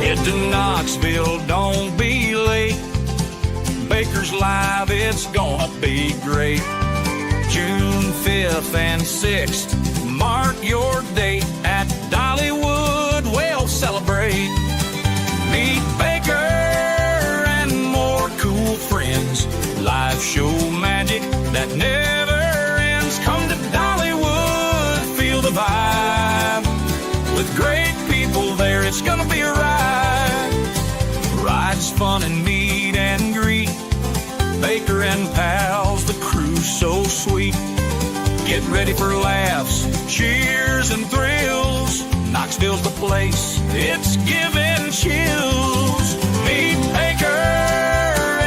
Head to Knoxville, don't be late. Baker's Live, it's gonna be great. June 5th and 6th, mark your date at Dollywood, we'll celebrate. Meet Baker and more cool friends. Live show magic that never ends. Come to Dollywood, feel the vibe. With great people there, it's gonna be a ride. Rides, fun, and meet and greet. Baker and pals, the crew's so sweet. Get ready for laughs, cheers, and thrills. Knoxville's the place, it's giving chills. Meet Baker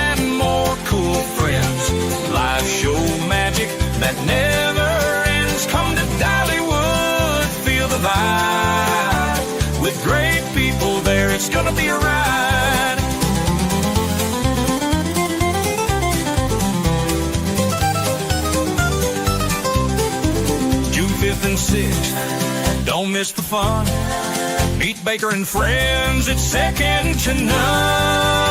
and more cool friends. Live show magic that never ends. Come to Dollywood, feel the vibe. With great people there, it's gonna be a ride. June 5th and 6th, don't miss the fun. Meet Baker and friends, it's second to none.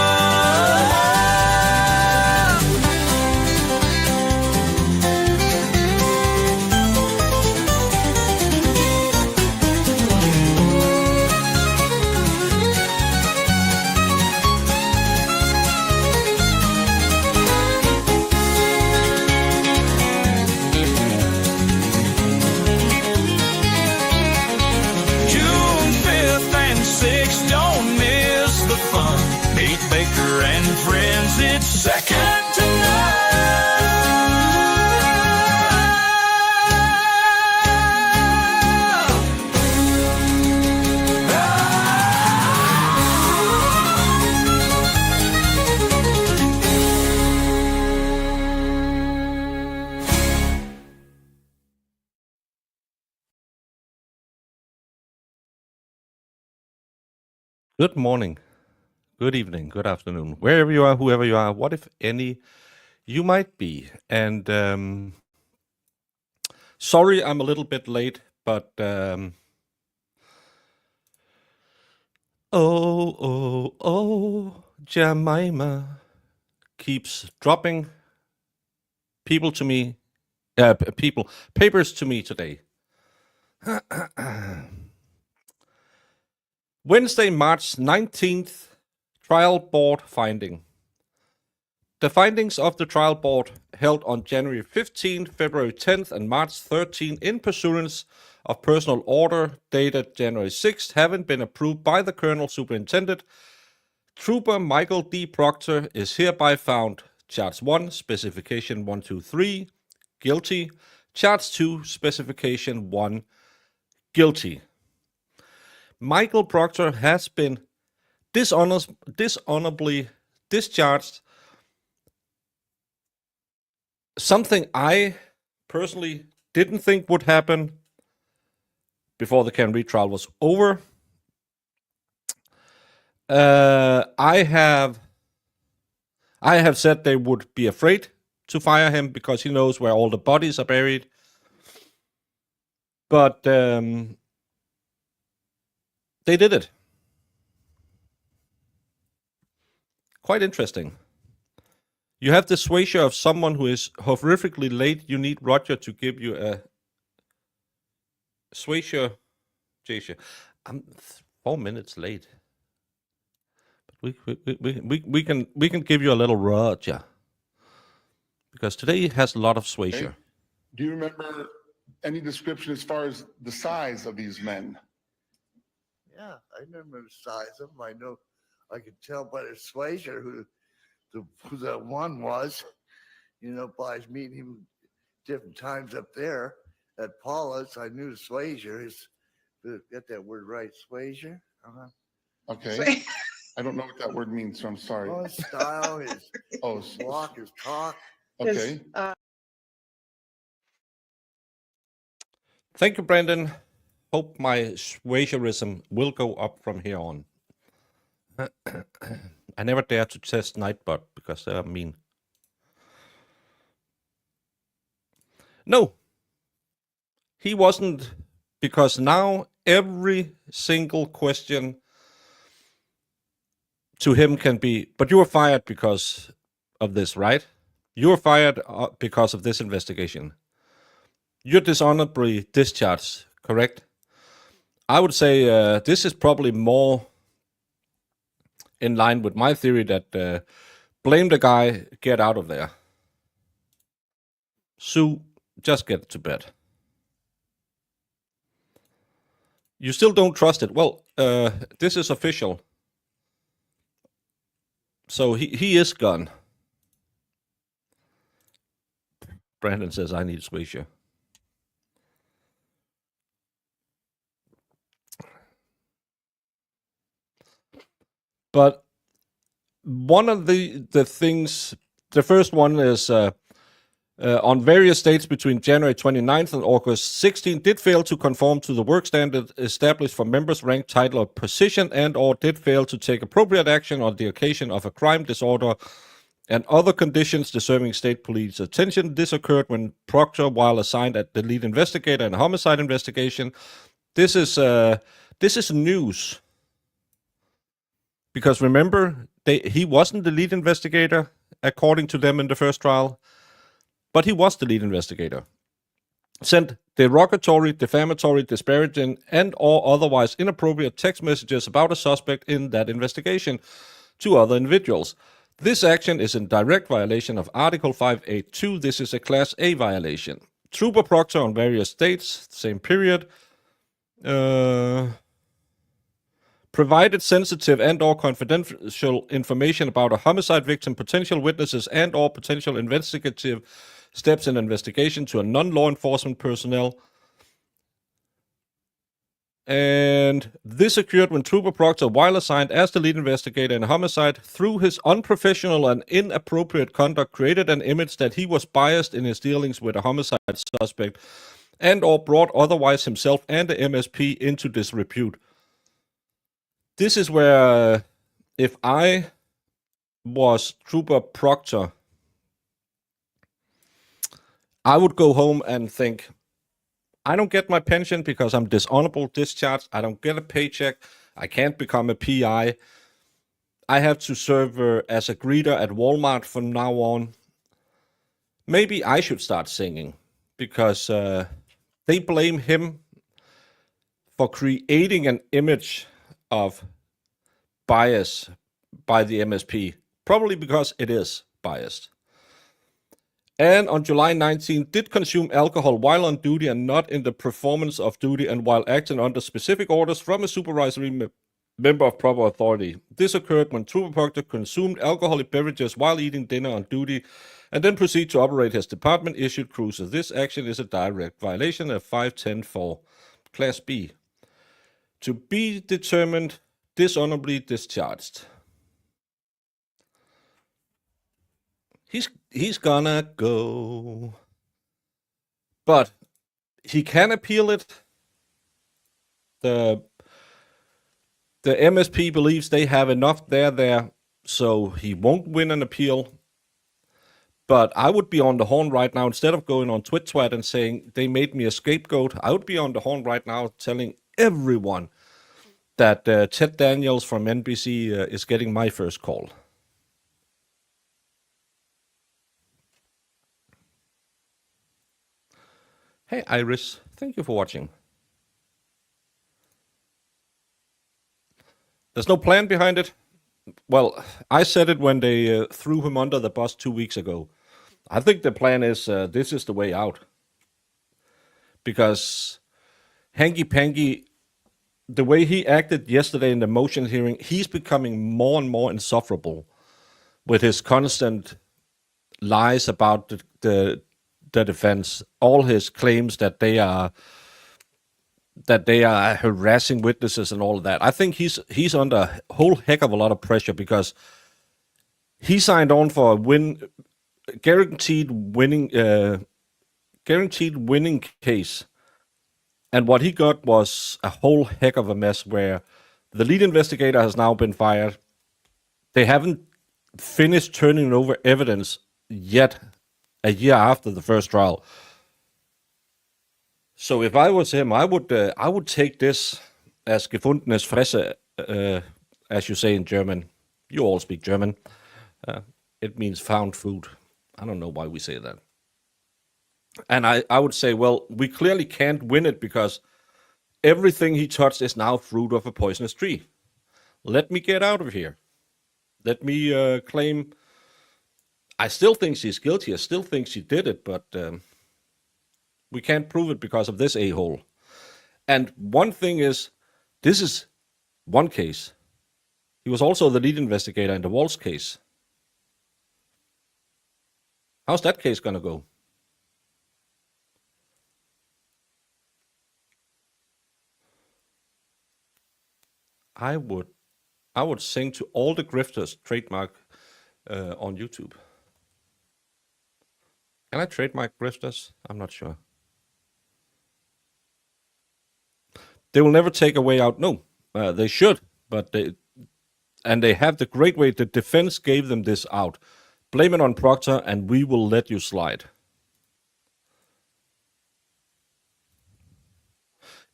Baker and friends, it's second to Good morning, good evening, good afternoon, wherever you are, whoever you are, what if any you might be. And sorry I'm a little bit late, but Jemima keeps dropping papers to me today. Wednesday, March 19th, trial board finding. The findings of the trial board held on January 15th, February 10th, and March 13th in pursuance of personal order dated January 6th haven't been approved by the Colonel Superintendent. Trooper Michael D. Proctor is hereby found Charge 1, Specification 123, guilty. Charge 2, Specification 1, guilty. Michael Proctor has been dishonorably discharged. Something I personally didn't think would happen before the Ken Reed trial was over. I have said they would be afraid to fire him because he knows where all the bodies are buried. But they did it. Quite interesting. You have the seizure of someone who is horrifically late. You need Roger to give you a seizure. I'm 4 minutes late. But we can give you a little Roger. Because today has a lot of seizure. Okay. Do you remember any description as far as the size of these men? Yeah, I remember the size of them. I know I could tell by the seizure who that one was, by meeting him different times up there at Paula's. I knew the seizure is, get that word right, seizure. Okay. I don't know what that word means, so I'm sorry. Oh, his style, his walk, his talk. Okay. Thank you, Brandon. Hope my seisurism will go up from here on. I never dare to test Nightbot because they are mean. No, he wasn't because now every single question to him can be, but you were fired because of this, right? You were fired because of this investigation. You're dishonorably discharged, correct? I would say this is probably more in line with my theory that blame the guy, get out of there. Sue, just get to bed. You still don't trust it. Well, this is official. So he is gone. Brandon says, I need Swacia. But one of the things, the first one is on various dates between January 29th and August 16th did fail to conform to the work standard established for members' rank, title, or position, and or did fail to take appropriate action on the occasion of a crime, disorder, and other conditions deserving state police attention. This occurred when Proctor, while assigned as the lead investigator in a homicide investigation. This is news. Because remember, he wasn't the lead investigator, according to them in the first trial, but he was the lead investigator. Sent derogatory, defamatory, disparaging, and or otherwise inappropriate text messages about a suspect in that investigation to other individuals. This action is in direct violation of Article 582. This is a Class A violation. Trooper Proctor on various dates, same period, provided sensitive and or confidential information about a homicide victim, potential witnesses, and or potential investigative steps in investigation to a non-law enforcement personnel. And this occurred when Trooper Proctor, while assigned as the lead investigator in a homicide, through his unprofessional and inappropriate conduct, created an image that he was biased in his dealings with a homicide suspect and or brought otherwise himself and the MSP into disrepute. This is where, if I was Trooper Proctor, I would go home and think, I don't get my pension because I'm dishonorable discharged. I don't get a paycheck. I can't become a PI. I have to serve as a greeter at Walmart from now on. Maybe I should start singing because they blame him for creating an image of bias by the MSP, probably because it is biased. And on July 19th, did consume alcohol while on duty and not in the performance of duty and while acting under specific orders from a supervisory member of proper authority. This occurred when Trooper Proctor consumed alcoholic beverages while eating dinner on duty and then proceed to operate his department-issued cruiser. This action is a direct violation of 510.4, Class B. To be determined dishonorably discharged. He's gonna go. But he can appeal it. The MSP believes they have enough there, so he won't win an appeal. But I would be on the horn right now, instead of going on TwitTwat and saying they made me a scapegoat, I would be on the horn right now telling everyone that Ted Daniels from NBC is getting my first call. Hey, Iris, thank you for watching. There's no plan behind it. Well, I said it when they threw him under the bus 2 weeks ago. I think the plan is this is the way out. Because Hanky Panky, the way he acted yesterday in the motion hearing, he's becoming more and more insufferable with his constant lies about the defense, all his claims that they are harassing witnesses and all of that. I think he's under a whole heck of a lot of pressure because he signed on for a guaranteed winning case, and what he got was a whole heck of a mess where the lead investigator has now been fired. They haven't finished turning over evidence yet, a year after the first trial. So if I was him, I would take this as gefundenes Fresse, as you say in German. You all speak German. It means found food. I don't know why we say that. And I would say, well, we clearly can't win it because everything he touched is now fruit of a poisonous tree. Let me get out of here. Let me claim. I still think she's guilty. I still think she did it, but we can't prove it because of this a-hole. And one thing is, this is one case. He was also the lead investigator in the Walls case. How's that case going to go? I would sing to all the grifters trademark on YouTube. Can I trademark grifters? I'm not sure. They will never take a way out. No, they should, but they have the great way. The defense gave them this out. Blame it on Proctor, and we will let you slide.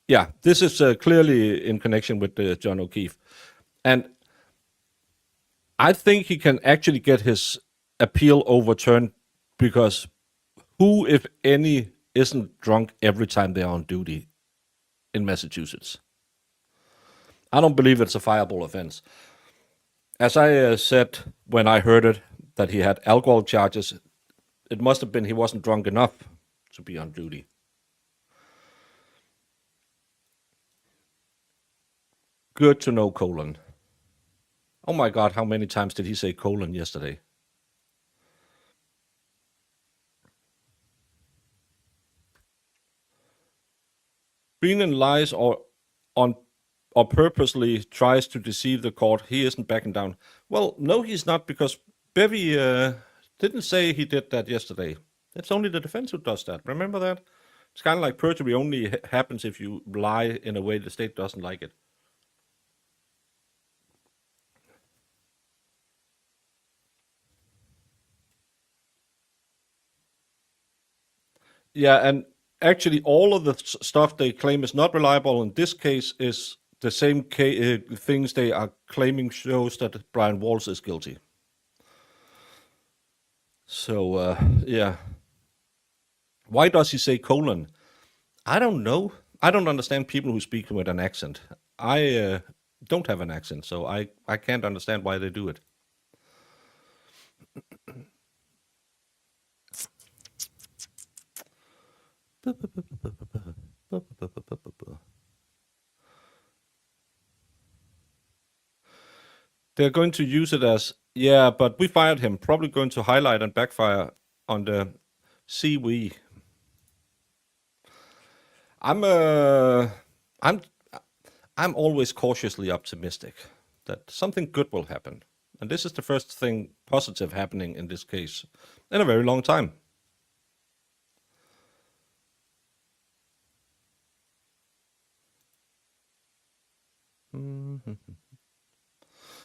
Yeah, this is clearly in connection with John O'Keefe. And I think he can actually get his appeal overturned because who, if any, isn't drunk every time they're on duty in Massachusetts? I don't believe it's a fireable offense. As I said when I heard it, that he had alcohol charges, it must have been he wasn't drunk enough to be on duty. Good to know, colon. Oh my God, how many times did he say colon yesterday? Brennan lies or purposely tries to deceive the court. He isn't backing down. Well, no, he's not, because Bevy didn't say he did that yesterday. It's only the defense who does that. Remember that? It's kind of like perjury only happens if you lie in a way the state doesn't like it. Yeah, and actually all of the stuff they claim is not reliable in this case is the same things they are claiming shows that Brian Walls is guilty. So, yeah. Why does he say colon? I don't know. I don't understand people who speak with an accent. I don't have an accent, so I can't understand why they do it. They're going to use it as, yeah, but we fired him. Probably going to highlight and backfire on the we. I'm always cautiously optimistic that something good will happen. And this is the first thing positive happening in this case in a very long time. Mm-hmm.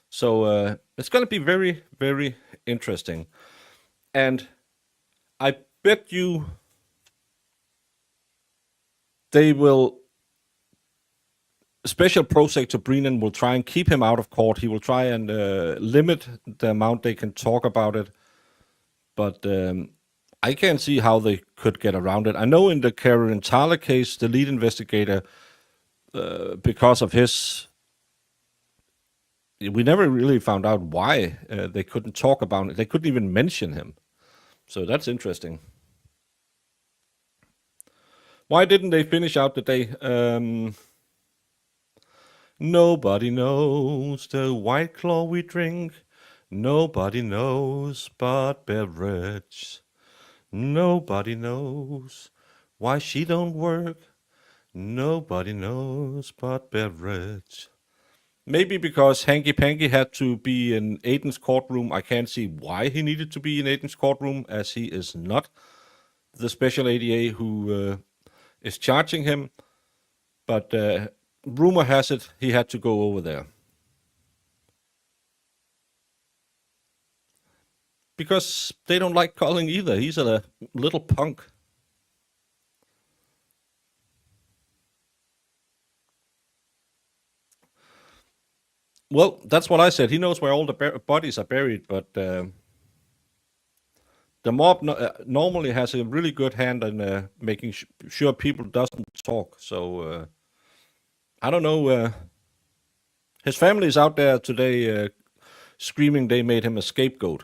So it's going to be very, very interesting. And I bet you they will, Special Prosecutor Brennan will try and keep him out of court. He will try and limit the amount they can talk about it. But I can't see how they could get around it. I know in the Karen Thaler case, the lead investigator, because of his... We never really found out why they couldn't talk about it. They couldn't even mention him. So that's interesting. Why didn't they finish out the day? Nobody knows the White Claw we drink. Nobody knows but Beverage. Nobody knows why she don't work. Nobody knows but Beverage. Maybe because Hanky Panky had to be in Aiden's courtroom. I can't see why he needed to be in Aiden's courtroom, as he is not the special ADA who is charging him. But rumor has it he had to go over there. Because they don't like Colin either. He's a little punk. Well, that's what I said. He knows where all the bodies are buried, but the mob normally has a really good hand in making sure people doesn't talk. So I don't know. His family is out there today screaming they made him a scapegoat.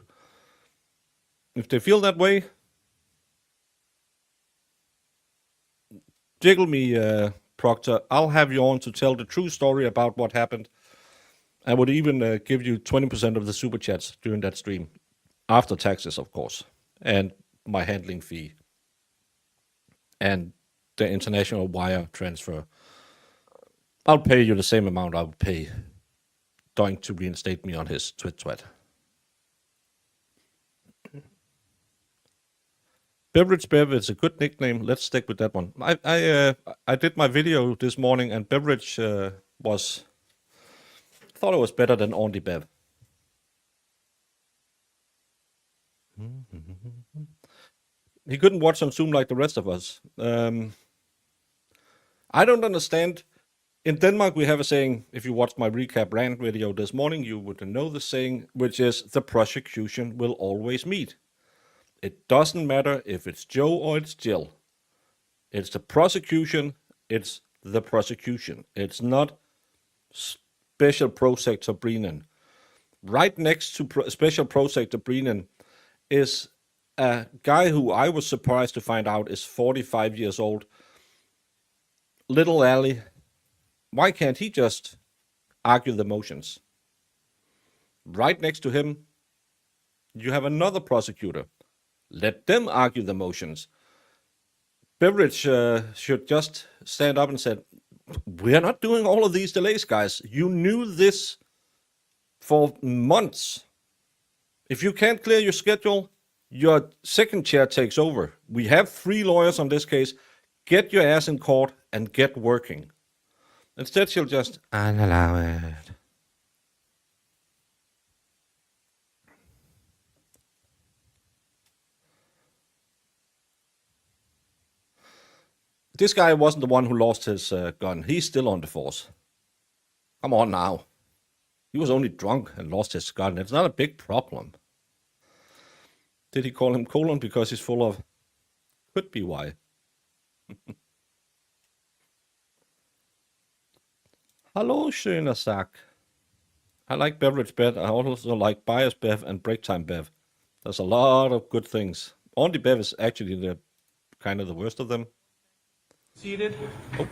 If they feel that way, jiggle me, Proctor. I'll have you on to tell the true story about what happened. I would even give you 20% of the super chats during that stream, after taxes, of course, and my handling fee, and the international wire transfer. I'll pay you the same amount I would pay Doink to reinstate me on his twit. Beverage Bev is a good nickname. Let's stick with that one. I did my video this morning, and Beverage thought it was better than Only Bev. He couldn't watch on Zoom like the rest of us. I don't understand. In Denmark, we have a saying, if you watched my recap rant video this morning, you would know the saying, which is, the prosecution will always meet. It doesn't matter if it's Joe or it's Jill. It's the prosecution, it's the prosecution. It's not Special Prosecutor Brennan. Right next to Special Prosecutor Brennan is a guy who I was surprised to find out is 45 years old. Little Ally. Why can't he just argue the motions? Right next to him, you have another prosecutor. Let them argue the motions. Beveridge should just stand up and say, we're not doing all of these delays, guys. You knew this for months. If you can't clear your schedule, your second chair takes over. We have 3 lawyers on this case. Get your ass in court and get working. Instead, she'll just, I'll allow it. This guy wasn't the one who lost his gun. He's still on the force. Come on now. He was only drunk and lost his gun. It's not a big problem. Did he call him colon because he's full of... Could be why. Hello, schöner Sack. I like Beverage Bev. I also like Bias Bev and Break Time Bev. There's a lot of good things. Only Bev is actually the kind of the worst of them. Seated. Oh.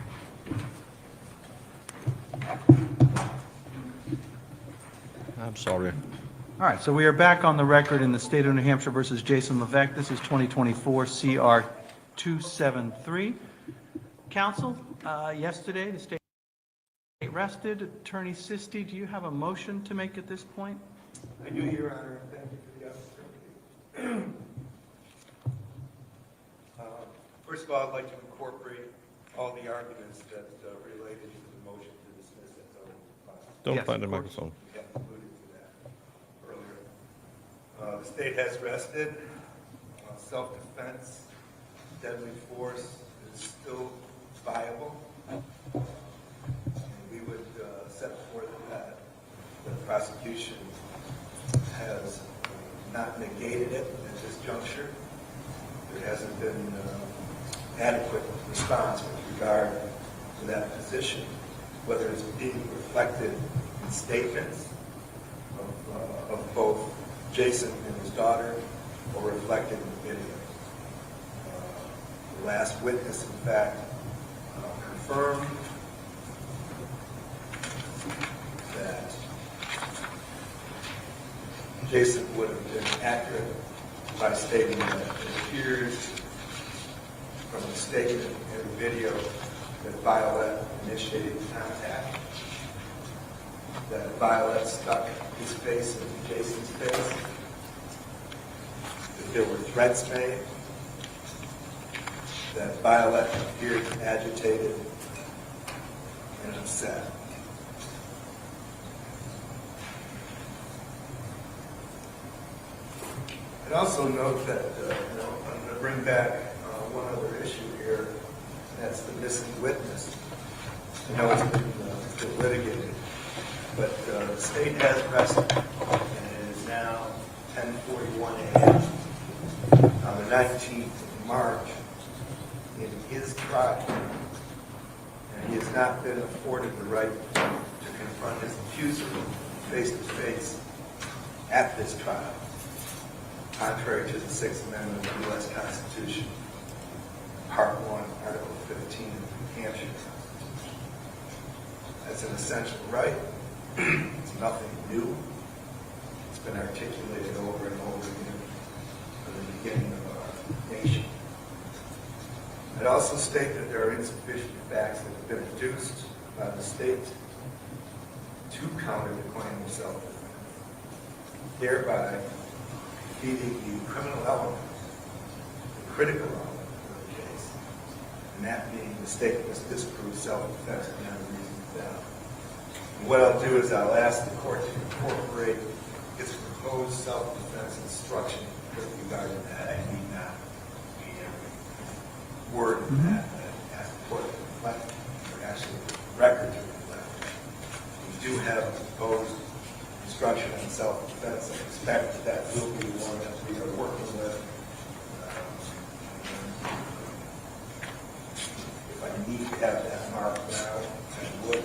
I'm sorry. All right, so we are back on the record in the state of New Hampshire versus Jason Levesque. This is 2024 CR 273. Counsel, yesterday the state rested. Attorney Sisti, do you have a motion to make at this point? I do, Your Honor. Thank you for the opportunity. First of all, I'd like to incorporate all the arguments that related to the motion to dismiss as already. Don't Yes, find the of course. microphone. We have alluded to that earlier. The state has rested. Self-defense, deadly force is still viable. And we would set forth that the prosecution has not negated it at this juncture. There hasn't been adequate response with regard to that position, whether it's being reflected in statements of both Jason and his daughter or reflected in the video. The last witness, in fact, confirmed that Jason would have been accurate by stating that it appears from the statement in the video that Violette initiated contact, that Violette stuck his face into Jason's face, that there were threats made, that Violette appeared agitated and upset. I'd also note that I'm going to bring back one other issue here. That's the missing witness. I know it's been litigated. But the state has rested, and it is now 10:41 a.m. On the 19th of March, in his trial, and he has not been afforded the right to confront his accuser face-to-face at this trial, contrary to the Sixth Amendment of the U.S. Constitution, Part 1, Article 15 of the New Hampshire Constitution. That's an essential right. It's nothing new. It's been articulated over and over again from the beginning of our nation. I'd also state that there are insufficient facts that have been adduced by the state to counter the claim of self-defense, thereby defeating the criminal element, the critical element of the case, and that being the state must disprove self-defense beyond a reasonable doubt. And what I'll do is I'll ask the court to incorporate its proposed self-defense instruction with regard to that. I need not read every word of that, but ask the court to reflect, or actually the record to reflect. We do have a proposed instruction on self-defense. I expect that will be one that we are working with. If I need to have that marked now, I would.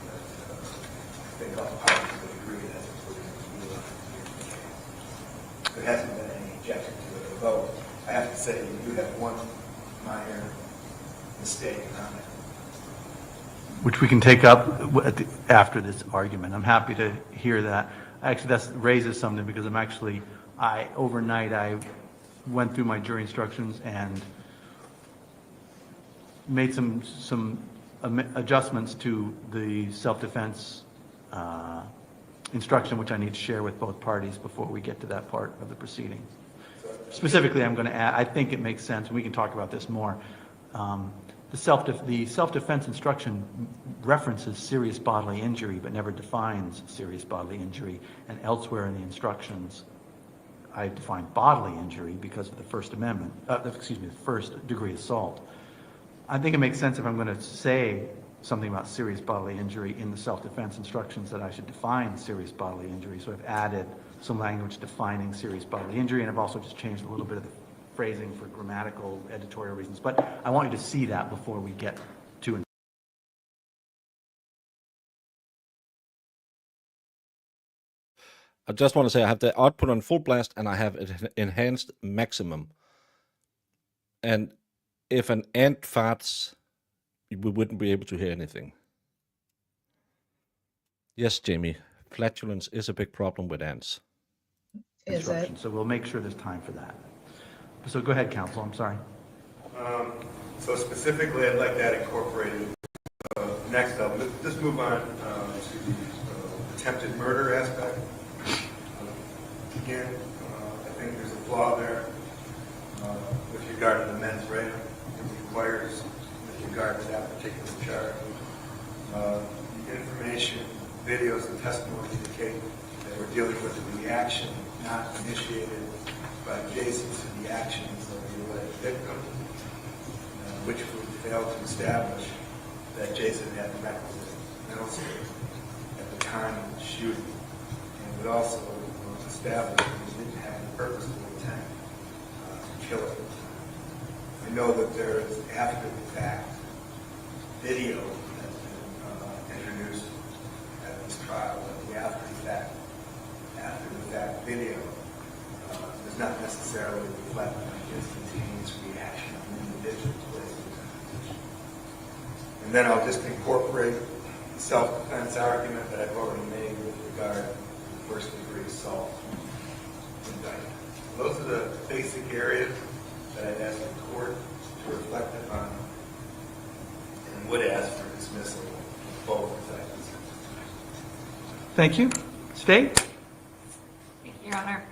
But I think all parties would agree that's what we're going to do. There hasn't been any objection to it, although I have to say you do have one minor mistake on it. Which we can take up after this argument. I'm happy to hear that. Actually, that raises something because overnight I went through my jury instructions and made some adjustments to the self-defense instruction, which I need to share with both parties before we get to that part of the proceeding. Specifically, I'm going to add, I think it makes sense, and we can talk about this more. The self-defense instruction references serious bodily injury, but never defines serious bodily injury. And elsewhere in the instructions, I define bodily injury because of the First Amendment, the first degree assault. I think it makes sense if I'm going to say something about serious bodily injury in the self-defense instructions that I should define serious bodily injury. So I've added some language defining serious bodily injury, and I've also just changed a little bit of the phrasing for grammatical, editorial reasons. But I want you to see that before we get to it. I just want to say I have the output on full blast and I have it enhanced maximum. And if an ant farts, we wouldn't be able to hear anything. Yes, Jamie, flatulence is a big problem with ants. Is it? So we'll make sure there's time for that. So go ahead, counsel. I'm sorry. So specifically, I'd like that incorporated. Next up, let's move on to the attempted murder aspect. Again, I think there's a flaw there with regard to the mens rea. It requires, with regard to that particular charge, the information, videos, and testimony indicate that we're dealing with a reaction not initiated by Jason to the actions of the alleged victim, which would fail to establish that Jason had requisite mental state at the time of the shooting, and would also establish that he didn't have the purposeful intent to kill her. I know that there is after the fact video that's been introduced at this trial, but the after the fact video does not necessarily reflect an instantaneous reaction of an individual to this position. And then I'll just incorporate the self-defense argument that I've already made with regard to the first-degree assault indictment. Those are the basic areas that I'd ask the court to reflect upon and would ask for dismissal of both indictments. Thank you. State? Thank you, Your Honor.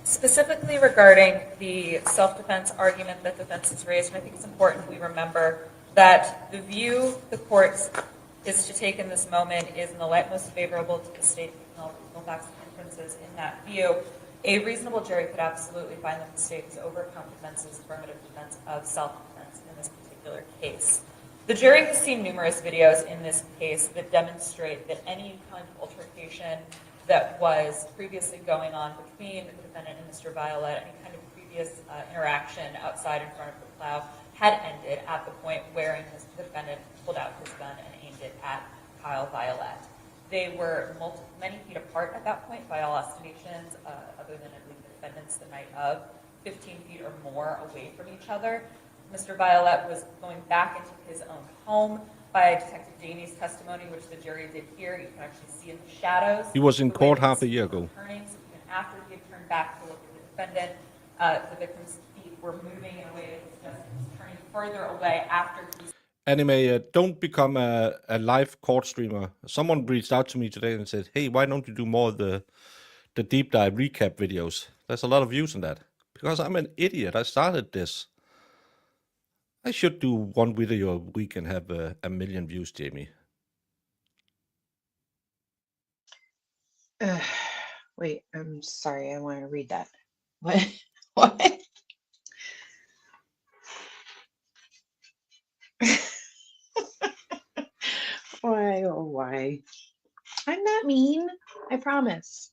Specifically regarding the self-defense argument that defense has raised, and I think it's important we remember that the view the court is to take in this moment is in the light most favorable to the state and all reasonable facts and inferences in that view. A reasonable jury could absolutely find that the state has overcome defense's affirmative defense of self-defense in this particular case. The jury has seen numerous videos in this case that demonstrate that any kind of altercation that was previously going on between the defendant and Mr. Violette, any kind of previous interaction outside in front of the plow, had ended at the point wherein the defendant pulled out his gun and aimed it at Kyle Violette. They were many feet apart at that point by all estimations, other than I believe the defendants the night of, 15 feet or more away from each other. Mr. Violette was going back into his own home. By Detective Daney's testimony, which the jury did hear, you can actually see in the shadows. He was in the way court that half a the year feet were ago. turning, so even after he had turned back to look at the defendant, the victim's feet were moving in a way that he was turning further away after he. Anime, don't become a live court streamer. Someone reached out to me today and said, hey, why don't you do more of the deep dive recap videos? There's a lot of views on that. Because I'm an idiot. I started this. I should do one video a week and have a million views, Jamie. Wait, I'm sorry. I want to read that. What? What? Why? Oh, why? I'm not mean. I promise.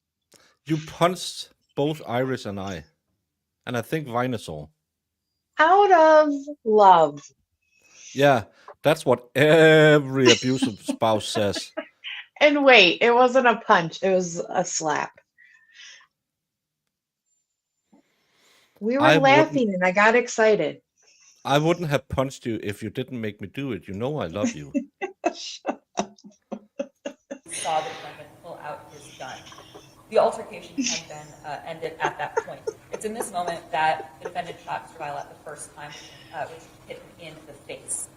You punched both Iris and I think Vinosaur. Out of love. Yeah, that's what every abusive spouse says. And wait, it wasn't a punch. It was a slap. We were laughing and I got excited. I wouldn't have punched you if you didn't make me do it. You know I love you. Saw the defendant pull out his gun. The altercation had been ended at that point. It's in this moment that the defendant shot Mr. Violette the first time, which hit him in the face.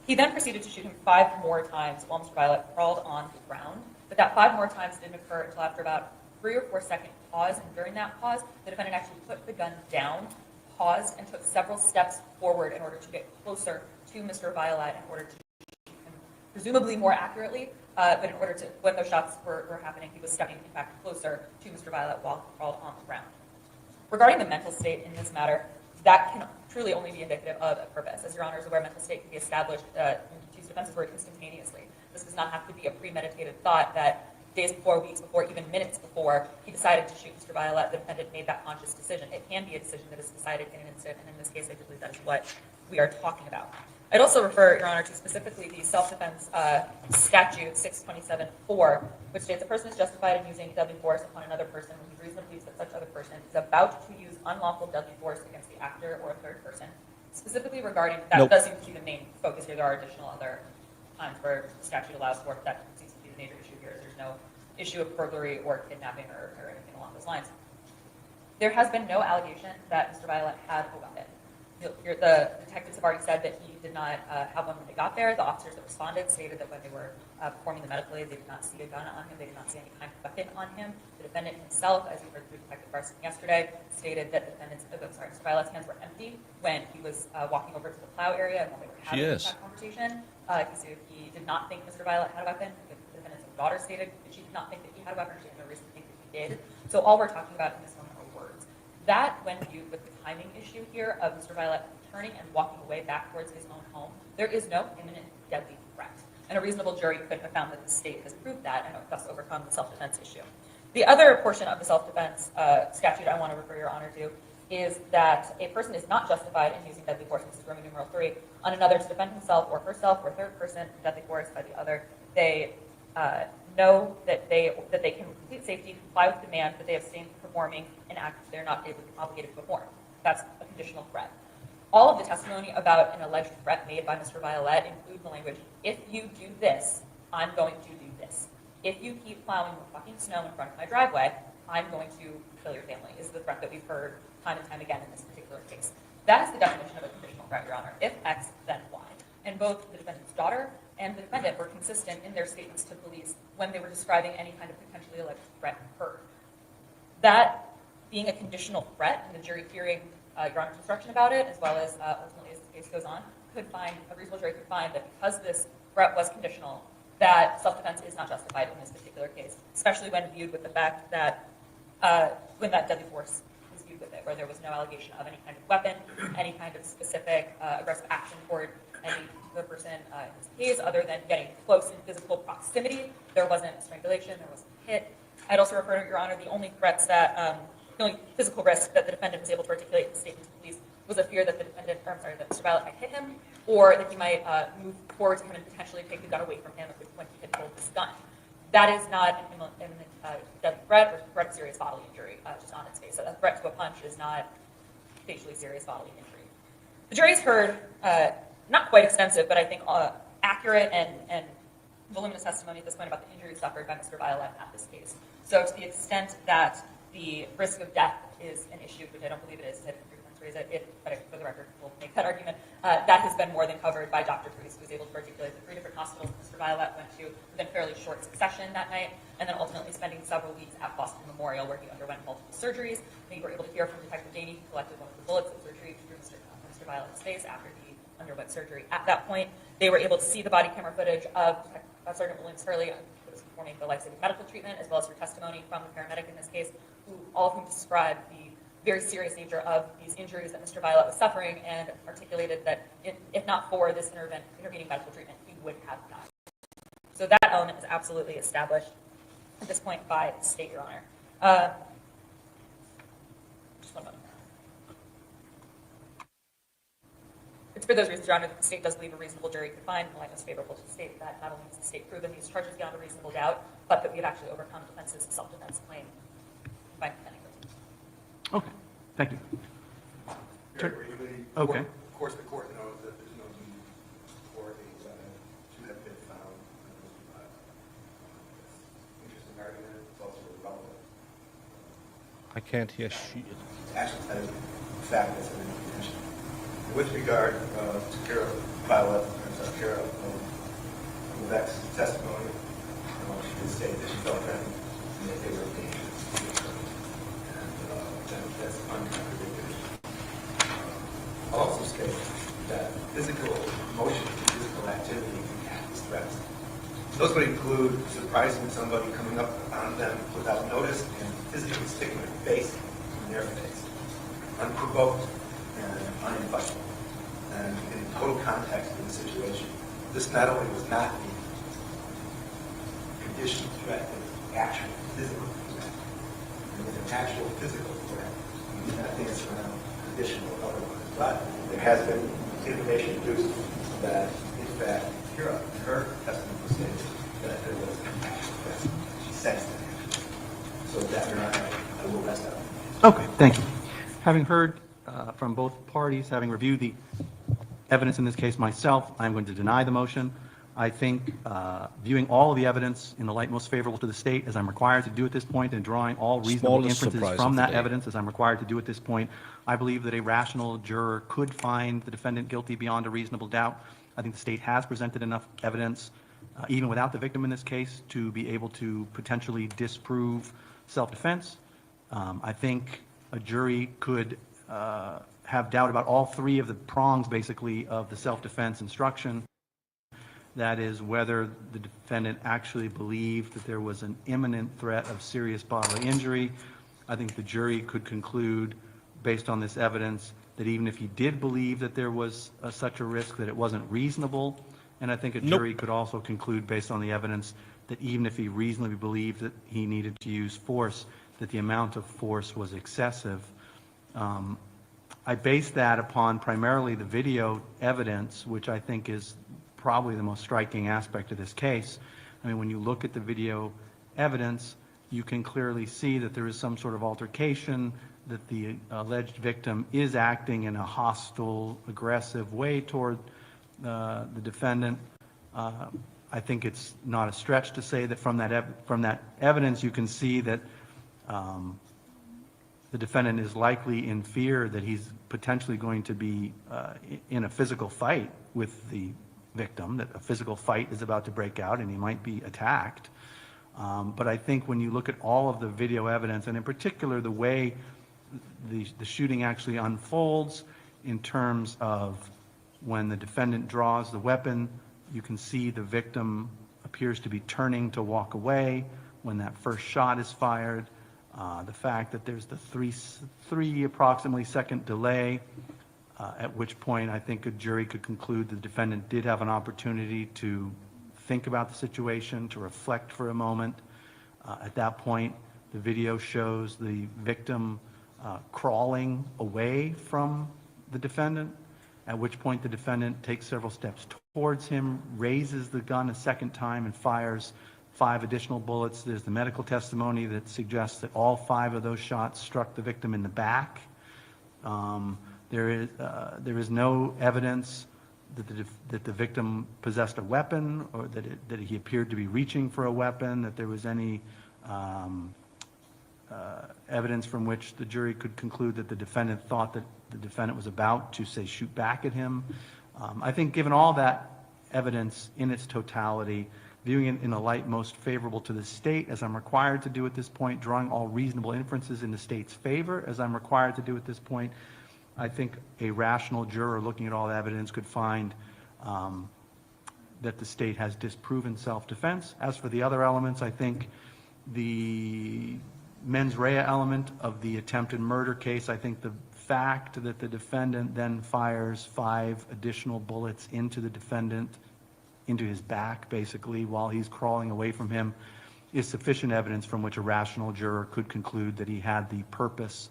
He then proceeded to shoot him 5 more times while Mr. Violette crawled on the ground. But that 5 more times didn't occur until after about 3 or 4 second pause. And during that pause, the defendant actually put the gun down, paused, and took several steps forward in order to get closer to Mr. Violette in order to shoot him presumably more accurately. But in order to, when those shots were happening, he was stepping, in fact, closer to Mr. Violette while he crawled on the ground. Regarding the mental state in this matter, that can truly only be indicative of a purpose. As Your Honor is aware, mental state can be established in these defenses were instantaneously. This does not have to be a premeditated thought that days before, weeks before, even minutes before he decided to shoot Mr. Violette, the defendant made that conscious decision. It can be a decision that is decided in an instant, and in this case, I believe that is what we are talking about. I'd also refer, Your Honor, to specifically the self-defense statute 627-4, which states a person is justified in using deadly force upon another person when he reasonably believes that such other person is about to use unlawful deadly force against the actor or a third person. Specifically regarding, that does seem to be the main focus here. There are additional other times where the statute allows for it, but that seems to be the major issue here. There's no issue of burglary or kidnapping or anything along those lines. There has been no allegation that Mr. Violette had a weapon. The detectives have already said that he did not have one when they got there. The officers that responded stated that when they were performing the medical aid, they did not see a gun on him. They did not see any kind of weapon on him. The defendant himself, as you heard through Detective Carson yesterday, stated that Mr. Violette's hands were empty when he was walking over to the plow area and when they were having that conversation. He stated he did not think Mr. Violette had a weapon. The defendant's daughter stated that she did not think that he had a weapon. She had no reason to think that he did. So all we're talking about in this moment are words. That, when viewed with the timing issue here of Mr. Violette turning and walking away back towards his own home, there is no imminent deadly threat. And a reasonable jury could have found that the state has proved that and thus overcome the self-defense issue. The other portion of the self-defense statute I want to refer Your Honor to is that a person is not justified in using deadly force, this is Roman numeral 3, on another to defend himself or herself or third person, deadly force by the other. They know that they can with complete safety comply with demand that they abstain from performing an act they're not obligated to perform. That's a conditional threat. All of the testimony about an alleged threat made by Mr. Violette include the language, if you do this, I'm going to do this. If you keep plowing the fucking snow in front of my driveway, I'm going to kill your family, is the threat that we've heard time and time again in this particular case. That is the definition of a conditional threat, Your Honor. If X, then Y. And both the defendant's daughter and the defendant were consistent in their statements to police when they were describing any kind of potentially alleged threat occurred. That being a conditional threat, and the jury hearing Your Honor's instruction about it, as well as ultimately as the case goes on, a reasonable jury could find that because this threat was conditional, that self-defense is not justified in this particular case, especially when viewed with the fact that when that deadly force was viewed with it, where there was no allegation of any kind of weapon, any kind of specific aggressive action toward any the person in this case, other than getting close in physical proximity. There wasn't strangulation, there wasn't a hit. I'd also refer to, Your Honor, the only threats that, the only physical risk that the defendant was able to articulate in the statement to police was a fear that the defendant, or I'm sorry, that Mr. Violette might hit him, or that he might move towards him and potentially take the gun away from him when he had pulled his gun. That is not an imminent deadly threat or threat of serious bodily injury, just on its face. So a threat to a punch is not facially serious bodily injury. The jury's heard, not quite extensive, but I think accurate and voluminous testimony at this point about the injuries suffered by Mr. Violette at this case. So to the extent that the risk of death is an issue, which I don't believe it is, I didn't raise it, but for the record, we'll make that argument, that has been more than covered by Dr. Priest, who was able to articulate the 3 different hospitals Mr. Violette went to within fairly short succession that night, and then ultimately spending several weeks at Boston Memorial, where he underwent multiple surgeries. We were able to hear from Detective Daney, who collected one of the bullets that was retrieved through Mr. Violette's face after he underwent surgery. At that point, they were able to see the body camera footage of Sergeant Williams Hurley, who was performing the life-saving medical treatment, as well as her testimony from the paramedic in this case, all of whom described the very serious nature of these injuries that Mr. Violette was suffering, and articulated that if not for this intervening medical treatment, he would have died. So that element is absolutely established at this point by the state, Your Honor. Just one moment. It's for those reasons, Your Honor, that the state does believe a reasonable jury could find, in the light most favorable to the state, that not only has the state proven these charges beyond a reasonable doubt, but that we have actually overcome defense's self-defense claim by defending them. Okay, thank you. Very briefly, Okay. Of course, the court knows that there's no need for a weapon to have been found. Interesting argument. It's also relevant. I can't hear shit. Actually, that is a fact that's been mentioned. With regard to Kara Violette, Kara Levesque's testimony, she did state that she felt threatened and that they were dangerous. That's uncontradicted. I'll also state that physical motion, physical activity can act as threats. Those would include surprising somebody, coming up on them without notice, and physically sticking their face in their face, unprovoked and uninvited, and in total context of the situation. This not only was not a conditional threat, it was actual physical threat. And with an actual physical threat, we do not think it's around conditional or otherwise. But there has been information produced that, in fact, her testimony was stated that there was an actual threat. She sensed it. So with that, Your Honor, I will rest out. Okay, thank you. Having heard from both parties, having reviewed the evidence in this case myself, I'm going to deny the motion. I think viewing all of the evidence in the light most favorable to the state, as I'm required to do at this point, and drawing all reasonable Smallest inferences surprise from of the that day. evidence, as I'm required to do at this point, I believe that a rational juror could find the defendant guilty beyond a reasonable doubt. I think the state has presented enough evidence, even without the victim in this case, to be able to potentially disprove self-defense. I think a jury could have doubt about all 3 of the prongs, basically, of the self-defense instruction. That is, whether the defendant actually believed that there was an imminent threat of serious bodily injury. I think the jury could conclude, based on this evidence, that even if he did believe that there was such a risk, that it wasn't reasonable. And I think a jury could also conclude, based on the evidence, that even if he reasonably believed that he needed to use force, that the amount of force was excessive. I base that upon primarily the video evidence, which I think is probably the most striking aspect of this case. I mean, when you look at the video evidence, you can clearly see that there is some sort of altercation, that the alleged victim is acting in a hostile, aggressive way toward the defendant. I think it's not a stretch to say that from that evidence you can see that the defendant is likely in fear that he's potentially going to be in a physical fight with the victim, that a physical fight is about to break out and he might be attacked. But I think when you look at all of the video evidence, and in particular the way the shooting actually unfolds in terms of when the defendant draws the weapon, you can see the victim appears to be turning to walk away when that first shot is fired. The fact that there's the three approximately second delay at which point I think a jury could conclude the defendant did have an opportunity to think about the situation, to reflect for a moment. At that point, the video shows the victim crawling away from the defendant, at which point the defendant takes several steps towards him, raises the gun a second time, and fires 5 additional bullets. There's the medical testimony that suggests that all 5 of those shots struck the victim in the back. There is no evidence that the victim possessed a weapon, or that he appeared to be reaching for a weapon, that there was any evidence from which the jury could conclude that the defendant thought that the defendant was about to, say, shoot back at him. I think given all that evidence in its totality, viewing it in the light most favorable to the state, as I'm required to do at this point, drawing all reasonable inferences in the state's favor, as I'm required to do at this point, I think a rational juror looking at all the evidence could find that the state has disproven self-defense. As for the other elements, I think the mens rea element of the attempted murder case, I think the fact that the defendant then fires 5 additional bullets into the defendant, into his back, basically, while he's crawling away from him, is sufficient evidence from which a rational juror could conclude that he had the purpose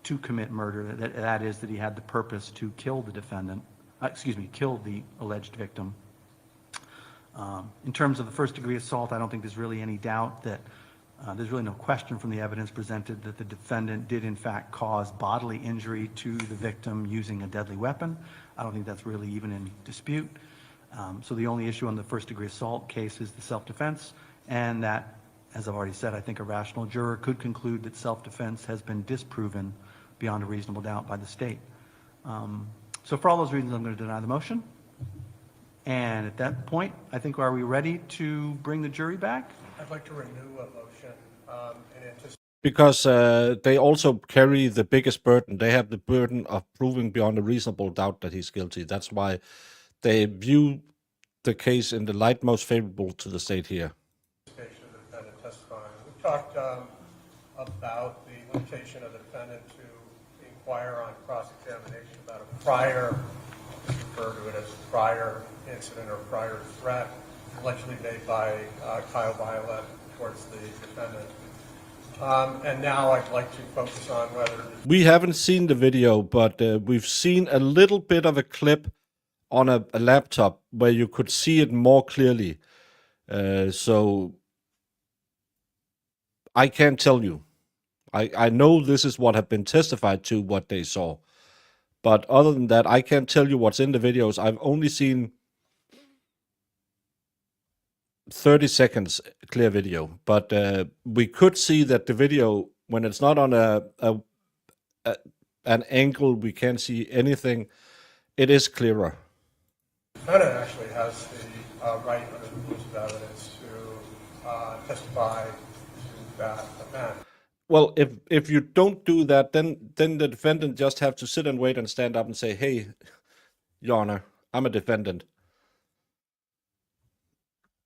to commit murder. That is, that he had the purpose to kill the defendant, kill the alleged victim. In terms of the first-degree assault, I don't think there's really any doubt that there's really no question from the evidence presented that the defendant did in fact cause bodily injury to the victim using a deadly weapon. I don't think that's really even in dispute. So the only issue on the first-degree assault case is the self-defense, and that, as I've already said, I think a rational juror could conclude that self-defense has been disproven beyond a reasonable doubt by the state. So for all those reasons, I'm going to deny the motion. And at that point, I think, are we ready to bring the jury back? I'd like to renew a motion in anticipation. Because they also carry the biggest burden. They have the burden of proving beyond a reasonable doubt that he's guilty. That's why they view the case in the light most favorable to the state here. Of the defendant testifying. We talked about the limitation of the defendant to inquire on cross-examination about a prior, refer to it as a prior incident or prior threat allegedly made by Kyle Violette towards the defendant. And now I'd like to focus on whether... We haven't seen the video, but we've seen a little bit of a clip on a laptop where you could see it more clearly. So I can't tell you. I know this is what have been testified to, what they saw. But other than that, I can't tell you what's in the videos. I've only seen 30 seconds clear video. But we could see that the video, when it's not on an angle we can't see anything, it is clearer. The defendant actually has the right under the rules of evidence to testify to that event. Well, if you don't do that, then the defendant just have to sit and wait and stand up and say, "Hey, Your Honor, I'm a defendant."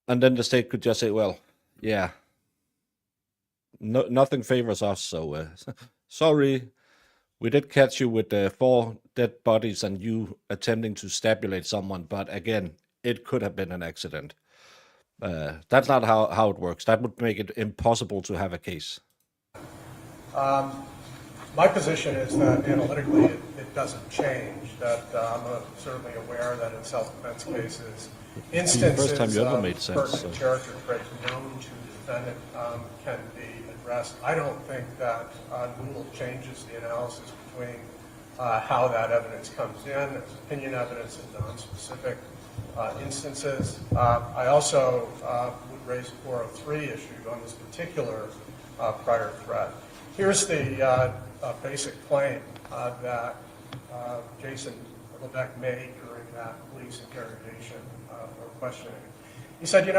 And then the state could just say, "Well, yeah, nothing favors us, so sorry, we did catch you with 4 dead bodies and you attempting to stabulate someone, but again, it could have been an accident." That's not how it works. That would make it impossible to have a case. My position is that analytically it doesn't change, that I'm certainly aware that in self-defense cases, instances first time you ever of made sense, pertinent character traits known to the defendant can be addressed. I don't think that Newell changes the analysis between how that evidence comes in, as opinion evidence in non-specific instances. I also would raise a 403 issue on this particular prior threat. Here's the basic claim that Jason Levesque made during that police interrogation or questioning. He said,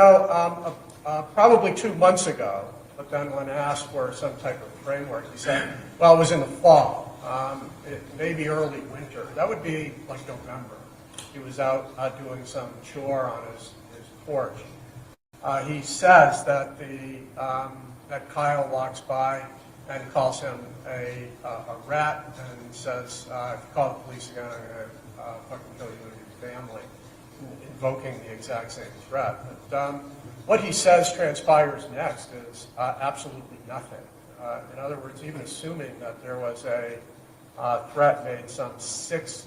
probably 2 months ago, but then when asked for some type of framework, he said, well, it was in the fall, it may be early winter. That would be like November. He was out doing some chore on his porch. He says that that Kyle walks by and calls him a rat and says, if you call the police again, I'm going to fucking kill you and your family, invoking the exact same threat. But what he says transpires next is absolutely nothing. In other words, even assuming that there was a threat made some 6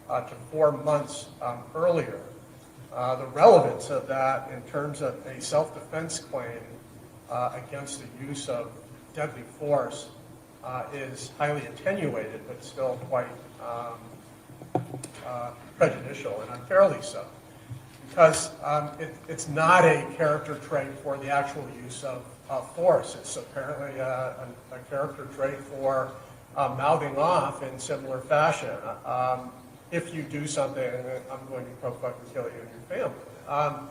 to 4 months earlier, the relevance of that in terms of a self-defense claim against the use of deadly force is highly attenuated, but still quite prejudicial, and unfairly so. Because it's not a character trait for the actual use of force. It's apparently a character trait for mouthing off in similar fashion. If you do something, I'm going to fucking kill you and your family.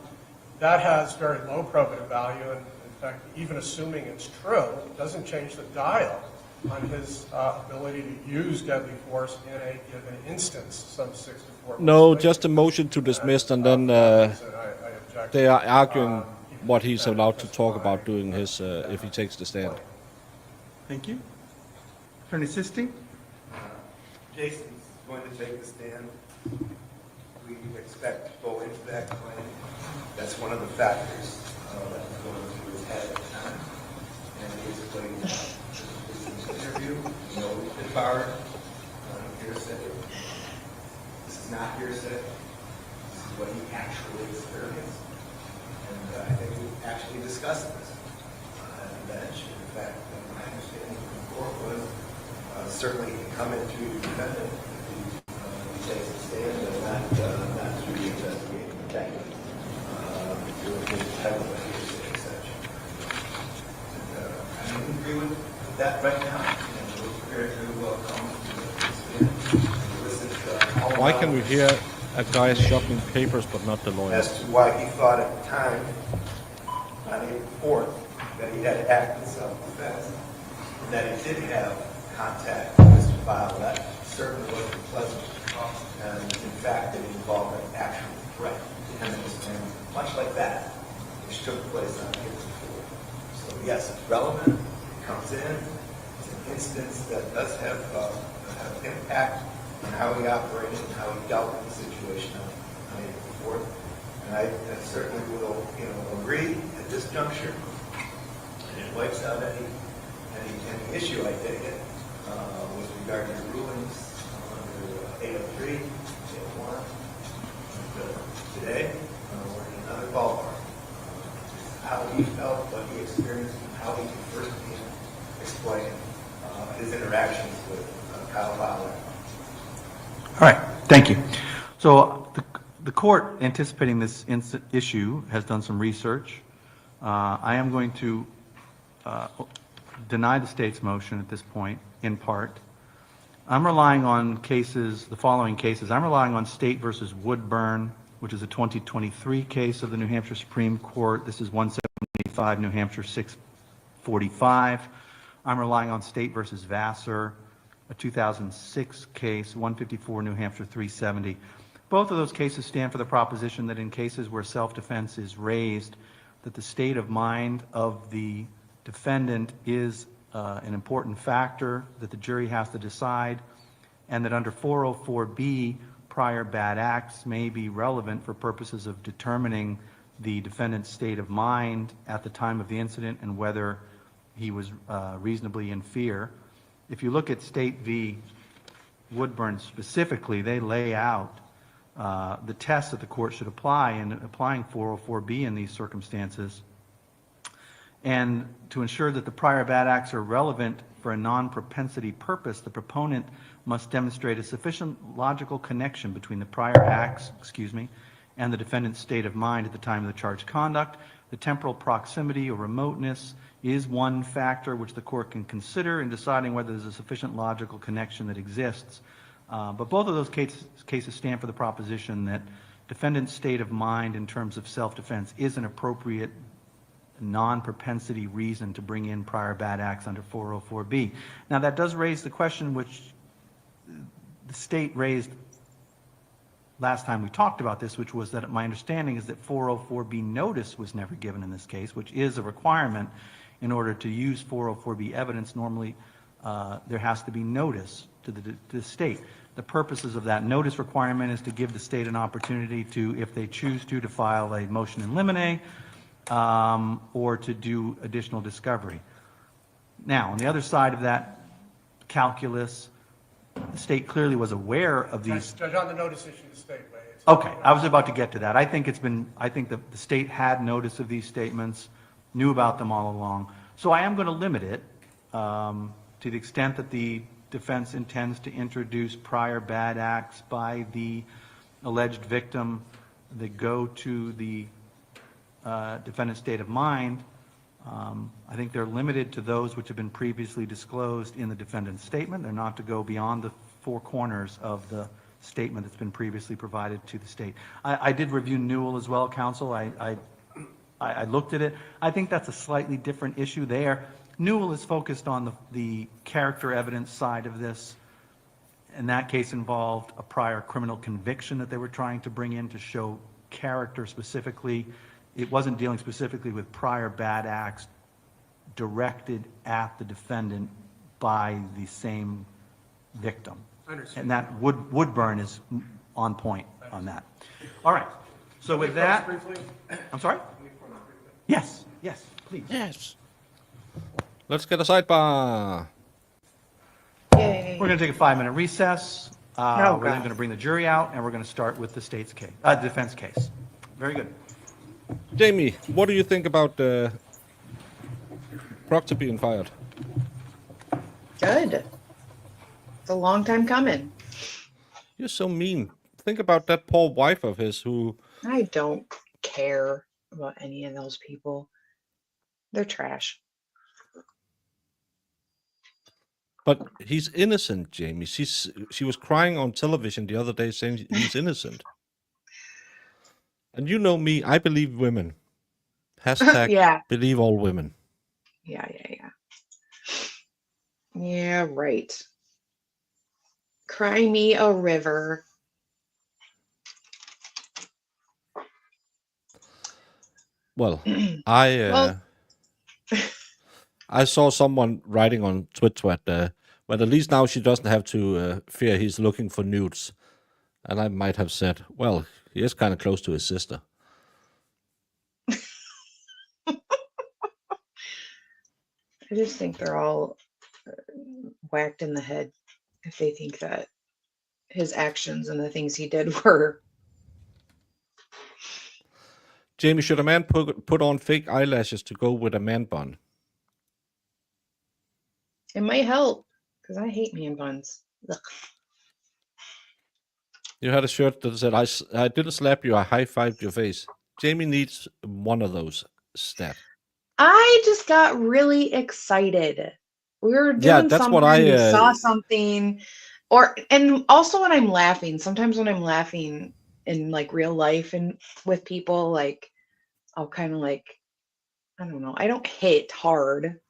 That has very low probative value, and in fact, even assuming it's true, it doesn't change the dial on his ability to use deadly force in a given instance, some 6 to 4 months No, later. just a motion to dismiss, and then I object. they are arguing what he's allowed to talk about doing his, if he takes the stand. Thank you. Attorney Sisti? Jason's going to take the stand. We expect to go into that claim. That's one of the factors that was going through his head at the time. And basically, this is an interview, no barred, hearsay. This is not hearsay. This is what he actually experienced. And I think we actually discussed this at the bench. In fact, my understanding from the court was certainly come into the defendant if he takes a stand and not through the investigating detective through a type of a hearsay exception. And I don't agree with that right now. And we're prepared to come to the stand and elicit all Why can we hear a guy shuffling papers but not the lawyer? as to why he thought at the time, on April 4th, that he had to act in self-defense, and that he did have contact with Mr. Violette. Certainly wasn't pleasant, and in fact, it involved an actual threat to him and his family, much like that, which took place on April 4th. So yes, it's relevant, it comes in, it's an instance that does have impact on how he operated and how he dealt with the situation on April 4th. And I certainly will, agree at this juncture, and it wipes out any issue, I take it, with regard to rulings under 803, 801. Today, we're in another ballpark. How he felt, what he experienced, and how he can first explain his interactions with Kyle Violette. All right, thank you. So the court, anticipating this issue, has done some research. I am going to deny the state's motion at this point, in part. I'm relying on cases, the following cases. I'm relying on State versus Woodburn, which is a 2023 case of the New Hampshire Supreme Court. This is 175 New Hampshire 645. I'm relying on State versus Vassar, a 2006 case, 154 New Hampshire 370. Both of those cases stand for the proposition that in cases where self-defense is raised, that the state of mind of the defendant is an important factor that the jury has to decide, and that under 404B, prior bad acts may be relevant for purposes of determining the defendant's state of mind at the time of the incident and whether he was reasonably in fear. If you look at State v. Woodburn specifically, they lay out the tests that the court should apply in applying 404B in these circumstances. And to ensure that the prior bad acts are relevant for a non-propensity purpose, the proponent must demonstrate a sufficient logical connection between the prior acts, and the defendant's state of mind at the time of the charged conduct. The temporal proximity or remoteness is one factor which the court can consider in deciding whether there's a sufficient logical connection that exists. But both of those cases stand for the proposition that defendant's state of mind in terms of self-defense is an appropriate non-propensity reason to bring in prior bad acts under 404B. Now that does raise the question which the state raised last time we talked about this, which was that my understanding is that 404B notice was never given in this case, which is a requirement in order to use 404B evidence, normally there has to be notice to the state. The purposes of that notice requirement is to give the state an opportunity to, if they choose to file a motion in limine or to do additional discovery. Now, on the other side of that calculus, the state clearly was aware of these. Judge, on the notice issue, the state way. Okay, I was about to get to that. I think the state had notice of these statements, knew about them all along. So I am going to limit it to the extent that the defense intends to introduce prior bad acts by the alleged victim that go to the defendant's state of mind. I think they're limited to those which have been previously disclosed in the defendant's statement. They're not to go beyond the four corners of the statement that's been previously provided to the state. I did review Newell as well, counsel. I looked at it. I think that's a slightly different issue there. Newell is focused on the character evidence side of this. In that case involved a prior criminal conviction that they were trying to bring in to show character specifically. It wasn't dealing specifically with prior bad acts directed at the defendant by the same victim. And that Woodburn is on point on that. All right. So with that, I'm sorry? Yes, please. Yes. Let's get a sidebar. Yay. We're going to take a 5-minute recess. Oh, We're then God. going to bring the jury out, and we're going to start with the state's case, defense case. Very good. Jamie, what do you think about Proctor being fired? Good. It's a long time coming. You're so mean. Think about that poor wife of his who... I don't care about any of those people. They're trash. But he's innocent, Jamie. She was crying on television the other day saying he's innocent. And you know me, I believe women. Hashtag Yeah. believe all women. Yeah. Yeah, right. Cry me a river. Well, Well- I saw someone writing on Twitter that at least now she doesn't have to fear he's looking for nudes. And I might have said, well, he is kind of close to his sister. I just think they're all whacked in the head if they think that his actions and the things he did were. Jamie, should a man put on fake eyelashes to go with a man bun? It might help because I hate man buns. Ugh. You had a shirt that said, I didn't slap you, I high-fived your face. Jamie needs one of those stat. I just got really excited. We were doing that's something, what I, we saw something, and also when I'm laughing, sometimes when I'm laughing in like real life and with people, like I'll kind of like, I don't know, I don't hit hard.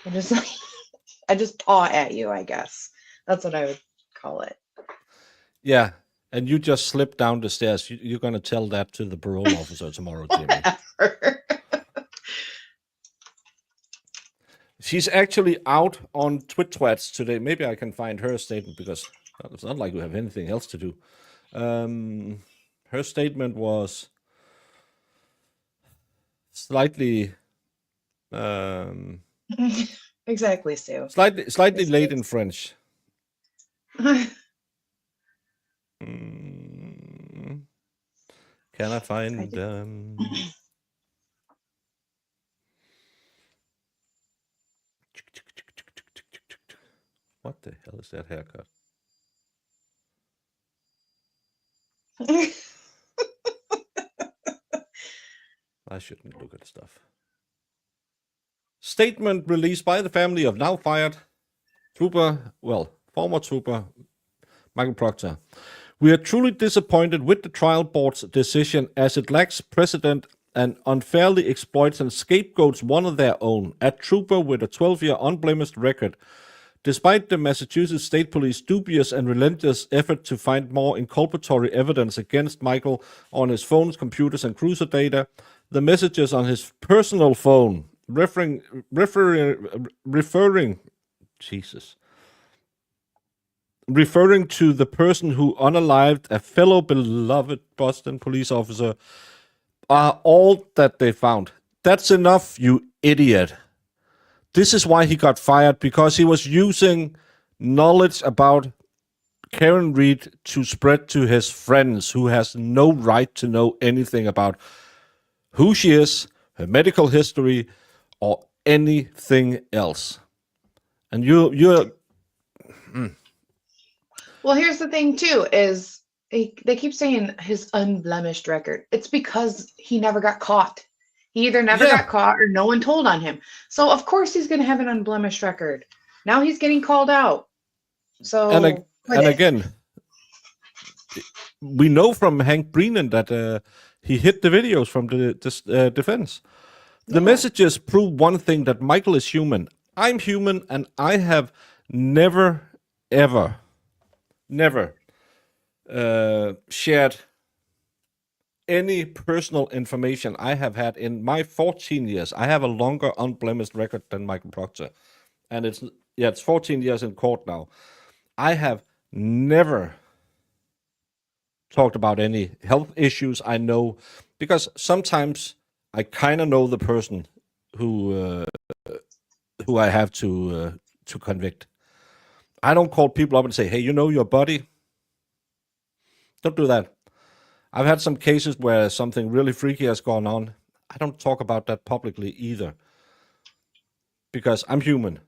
I just like, I just paw at you, I guess. That's what I would call it. Yeah, and you just slipped down the stairs. You're going to tell that to the parole officer tomorrow, Jamie. She's actually out on Twitwats today. Maybe I can find her statement because it's not like we have anything else to do. Her statement was slightly... Exactly, Sue. Slightly late in French. Can I find what the hell is that haircut? I shouldn't look at stuff. Statement released by the family of now fired former trooper Michael Proctor. We are truly disappointed with the trial board's decision as it lacks precedent and unfairly exploits and scapegoats one of their own, a trooper with a 12-year unblemished record. Despite the Massachusetts State Police dubious and relentless effort to find more inculpatory evidence against Michael on his phones, computers, and cruiser data, the messages on his personal phone referring, Jesus, referring to the person who unalived a fellow beloved Boston police officer are all that they found. That's enough, you idiot. This is why he got fired, because he was using knowledge about Karen Reed to spread to his friends who has no right to know anything about who she is, her medical history, or anything else. And you're Well, here's the thing too, is they keep saying his unblemished record. It's because he never got caught. He either never Yeah. got caught or no one told on him. So of course he's going to have an unblemished record. Now he's getting called out. So and again, we know from Hank Brennan that he hid the videos from the defense. The messages prove one thing, that Michael is human. I'm human, and I have never, ever, never shared any personal information I have had in my 14 years. I have a longer unblemished record than Michael Proctor. And it's 14 years in court now. I have never talked about any health issues I know, because sometimes I kind of know the person who I have to convict. I don't call people up and say, hey, you know your body? Don't do that. I've had some cases where something really freaky has gone on. I don't talk about that publicly either, because I'm human.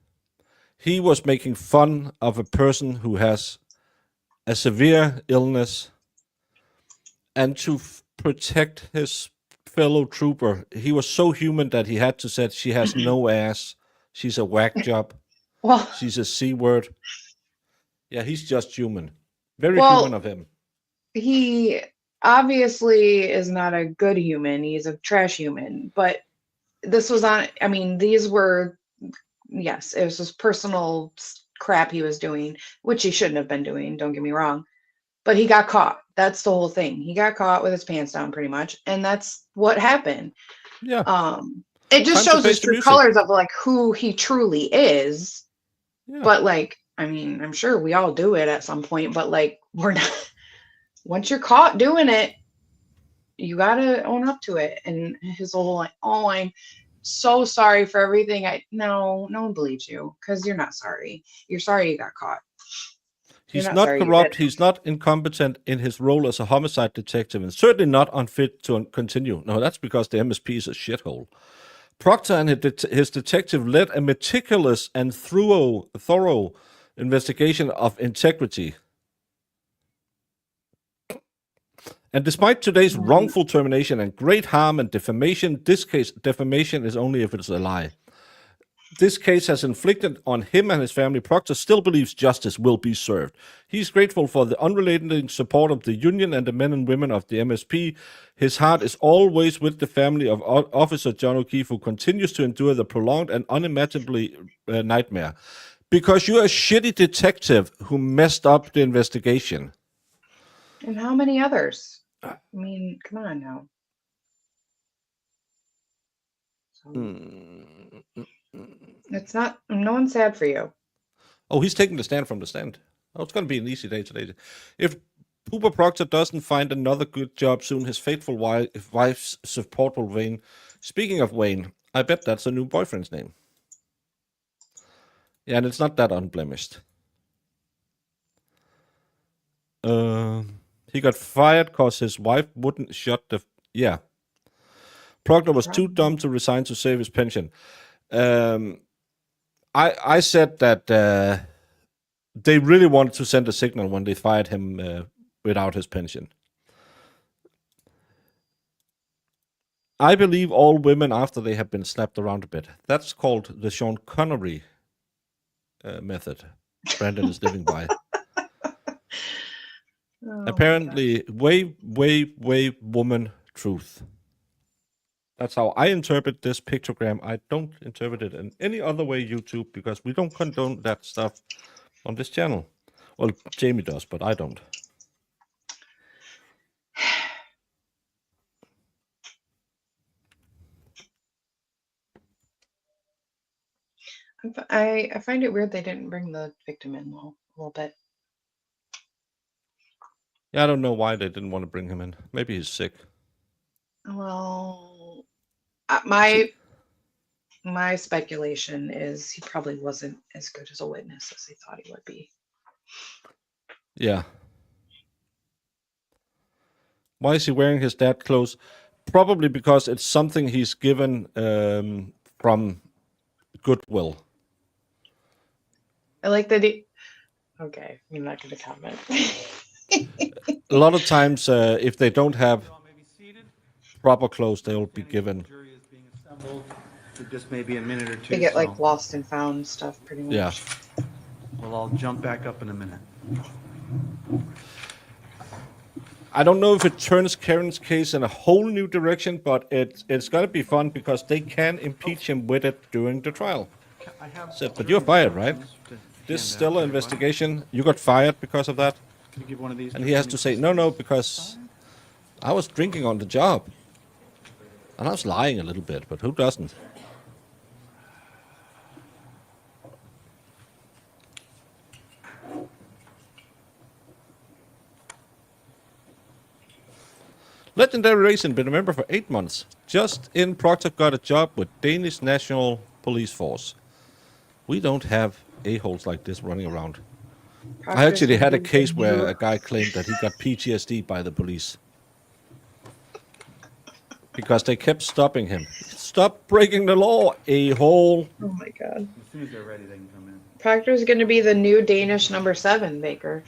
He was making fun of a person who has a severe illness, and to protect his fellow trooper, he was so human that he had to say she has no ass, she's a whack job, well, she's a C word. Yeah, he's just human. Very Well- human of him. he obviously is not a good human. He's a trash human. But this was on, I mean, these were, yes, it was just personal crap he was doing, which he shouldn't have been doing, don't get me wrong. But he got caught. That's the whole thing. He got caught with his pants down pretty much. And that's what happened. Yeah. It just Time to shows face his the true music. colors of like who he truly is. Yeah. But like, I mean, I'm sure we all do it at some point, but like, we're not, once you're caught doing it, you gotta own up to it. And his whole like, oh, I'm so sorry for everything. No one believes you, because you're not sorry. You're sorry you got caught. He's You're not sorry you corrupt. did. He's not incompetent in his role as a homicide detective, and certainly not unfit to continue. No, that's because the MSP is a shithole. Proctor and his detective led a meticulous and thorough investigation of integrity. And despite today's wrongful termination and great harm and defamation, this case, defamation is only if it's a lie. This case has inflicted on him and his family. Proctor still believes justice will be served. He's grateful for the unrelenting support of the union and the men and women of the MSP. His heart is always with the family of Officer John O'Keefe, who continues to endure the prolonged and unimaginably nightmare. Because you're a shitty detective who messed up the investigation. And how many others? I mean, come on now. It's not, no one's sad for you. Oh, he's taking the stand from the stand. Oh, it's going to be an easy day today. If Cooper Proctor doesn't find another good job soon, his faithful wife's support will wane. Speaking of Wayne, I bet that's a new boyfriend's name. Yeah, and it's not that unblemished. He got fired because his wife wouldn't shut the... Yeah. Proctor was too dumb to resign to save his pension. I said that they really wanted to send a signal when they fired him without his pension. I believe all women after they have been slapped around a bit. That's called the Sean Connery method Brandon is living by. Oh, Apparently, way woman truth. That's how I interpret this pictogram. I don't interpret it in any other way, YouTube, because we don't condone that stuff on this channel. Well, Jamie does, but I don't. I find it weird they didn't bring the victim in though, a little bit. Yeah, I don't know why they didn't want to bring him in. Maybe he's sick. Well, See- my speculation is he probably wasn't as good as a witness as they thought he would be. Yeah. Why is he wearing his dad clothes? Probably because it's something he's given from goodwill. I like that he. Okay, I'm not going to comment. A lot of times, if they don't have You all may be seated. proper clothes, they'll be given. The jury is being assembled. It just may be a minute or two. They get like so lost and found stuff pretty much. Yeah. we'll all jump back up in a minute. I don't know if it turns Karen's case in a whole new direction, but it's going to be fun because they can impeach him with it during the trial. I have So, but jury you're fired, right? instructions to This hand is still out an to everybody. investigation. You got fired because of that, Can you give one of these and he has to say, no, because I was drinking on the job. And I was lying a little bit, but who doesn't? Legendary Racing, been a member for 8 months. Just in Proctor got a job with Danish National Police Force. We don't have a-holes like this running around. I actually had a case where a guy claimed that he got PTSD by the police. Because they kept stopping him. Stop breaking the law, a-hole. Oh my god. As soon as they're ready, they can come in. Proctor's going to be the new Danish number 7, Baker.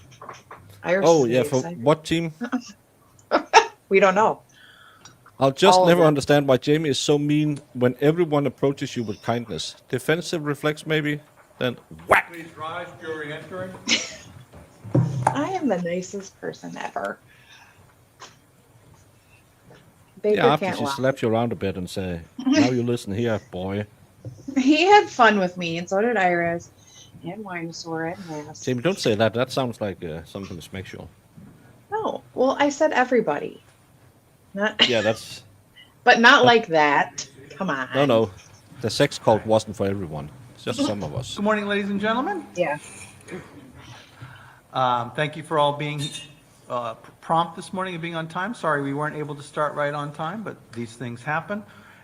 Iris Oh, is yeah, for excited. what team? We don't know. I'll just All of never them. understand why Jamie is so mean when everyone approaches you with kindness. Defensive reflex, maybe? Then whack! Please rise, jury entering. I am the nicest person ever. Baker Yeah, after can't she laugh. slaps you around a bit and say, now you listen here, boy. He had fun with me, and so did Iris, and Winosaur, and Mass. Jamie, don't say that. That sounds like something sexual. No, well, I said everybody. Not, Yeah, that's... but not like that. Come on. No. The sex cult wasn't for everyone. It's just some of us. Good morning, ladies and gentlemen. Yeah. Thank you for all being prompt this morning and being on time. Sorry we weren't able to start right on time, but these things happen.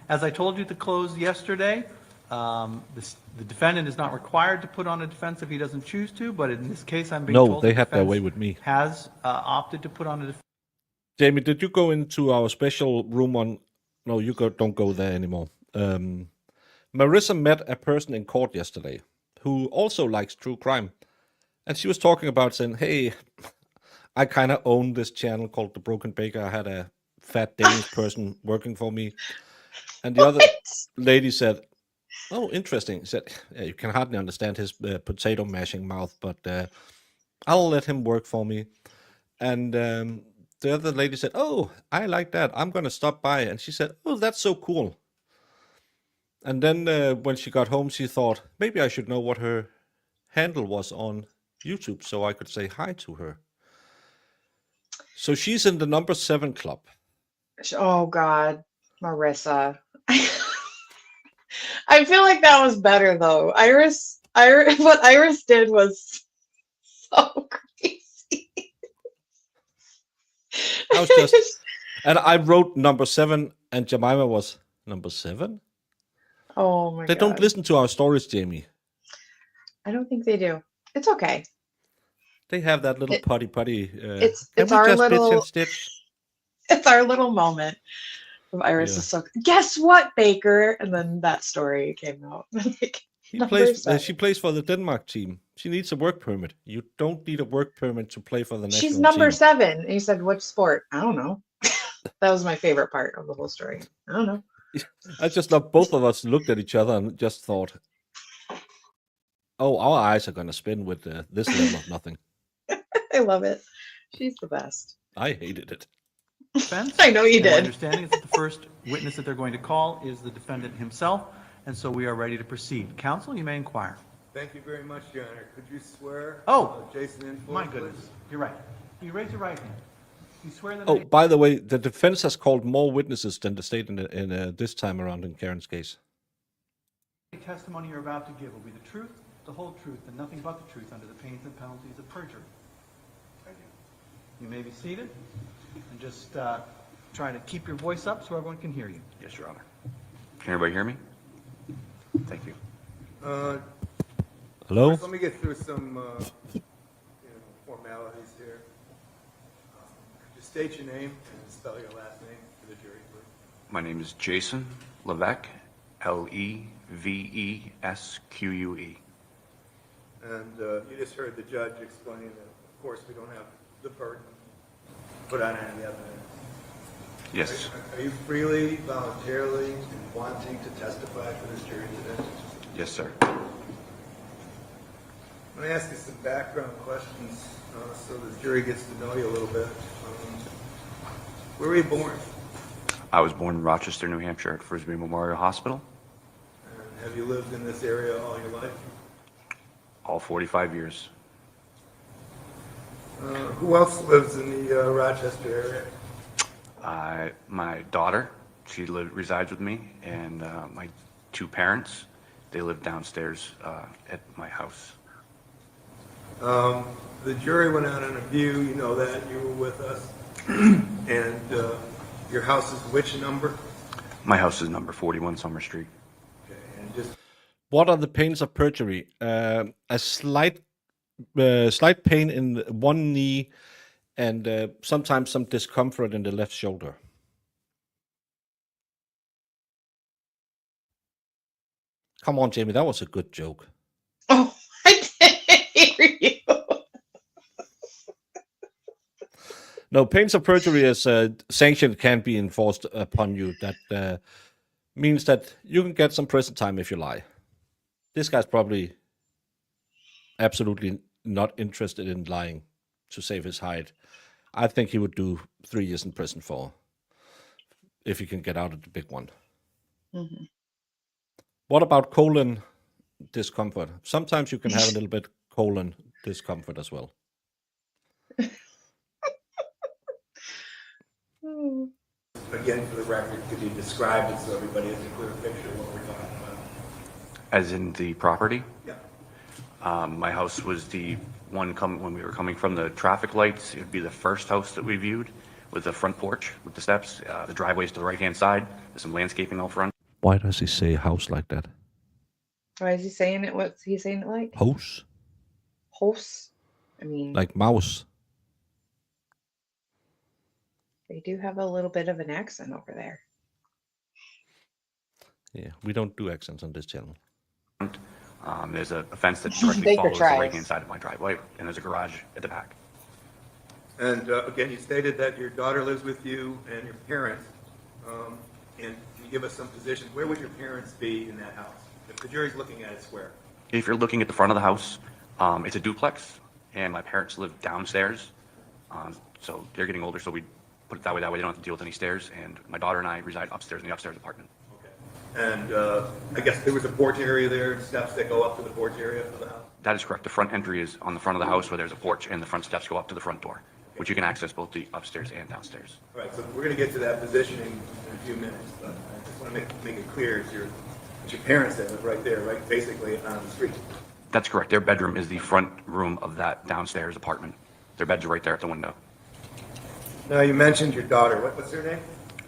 As I told you to close yesterday, the defendant is not required to put on a defense if he doesn't choose to, but in this case, I'm being No, told they the had their defense way with me. has opted to put on a defense. Jamie, did you go into our special room on... No, don't go there anymore. Marissa met a person in court yesterday who also likes true crime. And she was talking about saying, hey, I kind of own this channel called The Broken Baker. I had a fat Danish person working for me. And the other lady said, oh, interesting. She said, yeah, you can hardly understand his potato mashing mouth, but I'll let him work for me. And the other lady said, oh, I like that. I'm going to stop by. And she said, oh, that's so cool. And then when she got home, she thought, maybe I should know what her handle was on YouTube so I could say hi to her. So she's in the number 7 club. Oh God, Marissa. I feel like that was better though. Iris, what Iris did was so crazy. I was just, and I wrote number 7, and Jemima was number 7. Oh my They God. don't listen to our stories, Jamie. I don't think they do. It's okay. They have that little It- putty. It's Can we our just bitch little and stitch? it's our little moment of Iris Yeah. is so. Guess what, Baker? And then that story came out. Like, He number plays. 7. She plays for the Denmark team. She needs a work permit. You don't need a work permit to play for the national She's number team. 7. And he said, "Which sport?" I don't know. That was my favorite part of the whole story. I don't know. I just love both of us looked at each other and just thought, "Oh, our eyes are gonna spin with this level of nothing." I love it. She's the best. I hated it. Defense. I know you And my did. understanding is that the first witness that they're going to call is the defendant himself, and so we are ready to proceed. Counsel, you may inquire. Thank you very much, Your Honor. Could you swear? Oh, Jason in full, My please? goodness, you're right. Can you raise your right hand? You swear that Oh, by the way, the defense has called more witnesses than the state in this time around in Karen's case. testimony you're about to give will be the truth, the whole truth, and nothing but the truth under the pains and penalties of perjury. You may be seated, and just try to keep your voice up so everyone can hear you. Yes, Your Honor. Can everybody hear me? Thank you. Hello? First, let me get through some formalities here. Just state your name and spell your last name for the jury, please. My name is Jason Levesque, Levesque. And you just heard the judge explain that, of course, we don't have the burden to put on any evidence. Yes. Are you freely, voluntarily, and wanting to testify for this jury today? Yes, sir. I'm going to ask you some background questions so the jury gets to know you a little bit. Where were you born? I was born in Rochester, New Hampshire at Frisbee Memorial Hospital. And have you lived in this area all your life? All 45 years. Who else lives in the Rochester area? My daughter, she resides with me, and my two parents, they live downstairs at my house. The jury went out on a view, you know that, you were with us. And your house is which number? My house is number 41 Summer Street. Okay, and just What are the pains of perjury? A slight pain in one knee and sometimes some discomfort in the left shoulder. Come on, Jamie, that was a good joke. Oh, I didn't hear you. No, pains of perjury is a sanction can be enforced upon you. That means that you can get some prison time if you lie. This guy's probably absolutely not interested in lying to save his hide. I think he would do 3 years in prison for if he can get out of the big one. Mhm. What about colon discomfort? Sometimes you can have a little bit colon discomfort as well. again, for the record, could you describe it so everybody has a clear picture of what we're talking about? As in the property? Yeah. My house was the one when we were coming from the traffic lights. It would be the first house that we viewed with the front porch with the steps. The driveway's to the right-hand side. There's some landscaping out front. Why does he say house like that? Why is he saying it? What's he saying it like? House? House? I mean, Like mouse. they do have a little bit of an accent over there. Yeah, we don't do accents on this channel. There's a fence that directly Baker follows the tries. right-hand side of my driveway, and there's a garage at the back. And again, you stated that your daughter lives with you and your parents. And can you give us some positions? Where would your parents be in that house? If the jury's looking at it square. If you're looking at the front of the house, it's a duplex, and my parents live downstairs. So they're getting older, so we put it that way. That way they don't have to deal with any stairs. And my daughter and I reside upstairs in the upstairs apartment. Okay. And I guess there was a porch area there, steps that go up to the porch area of the house? That is correct. The front entry is on the front of the house where there's a porch, and the front steps go up to the front door, which you can access both the upstairs and downstairs. All right, so we're going to get to that positioning in a few minutes, but I just want to make it clear, it's your parents that live right there, right, basically on the street. That's correct. Their bedroom is the front room of that downstairs apartment. Their beds are right there at the window. Now, you mentioned your daughter. What's her name?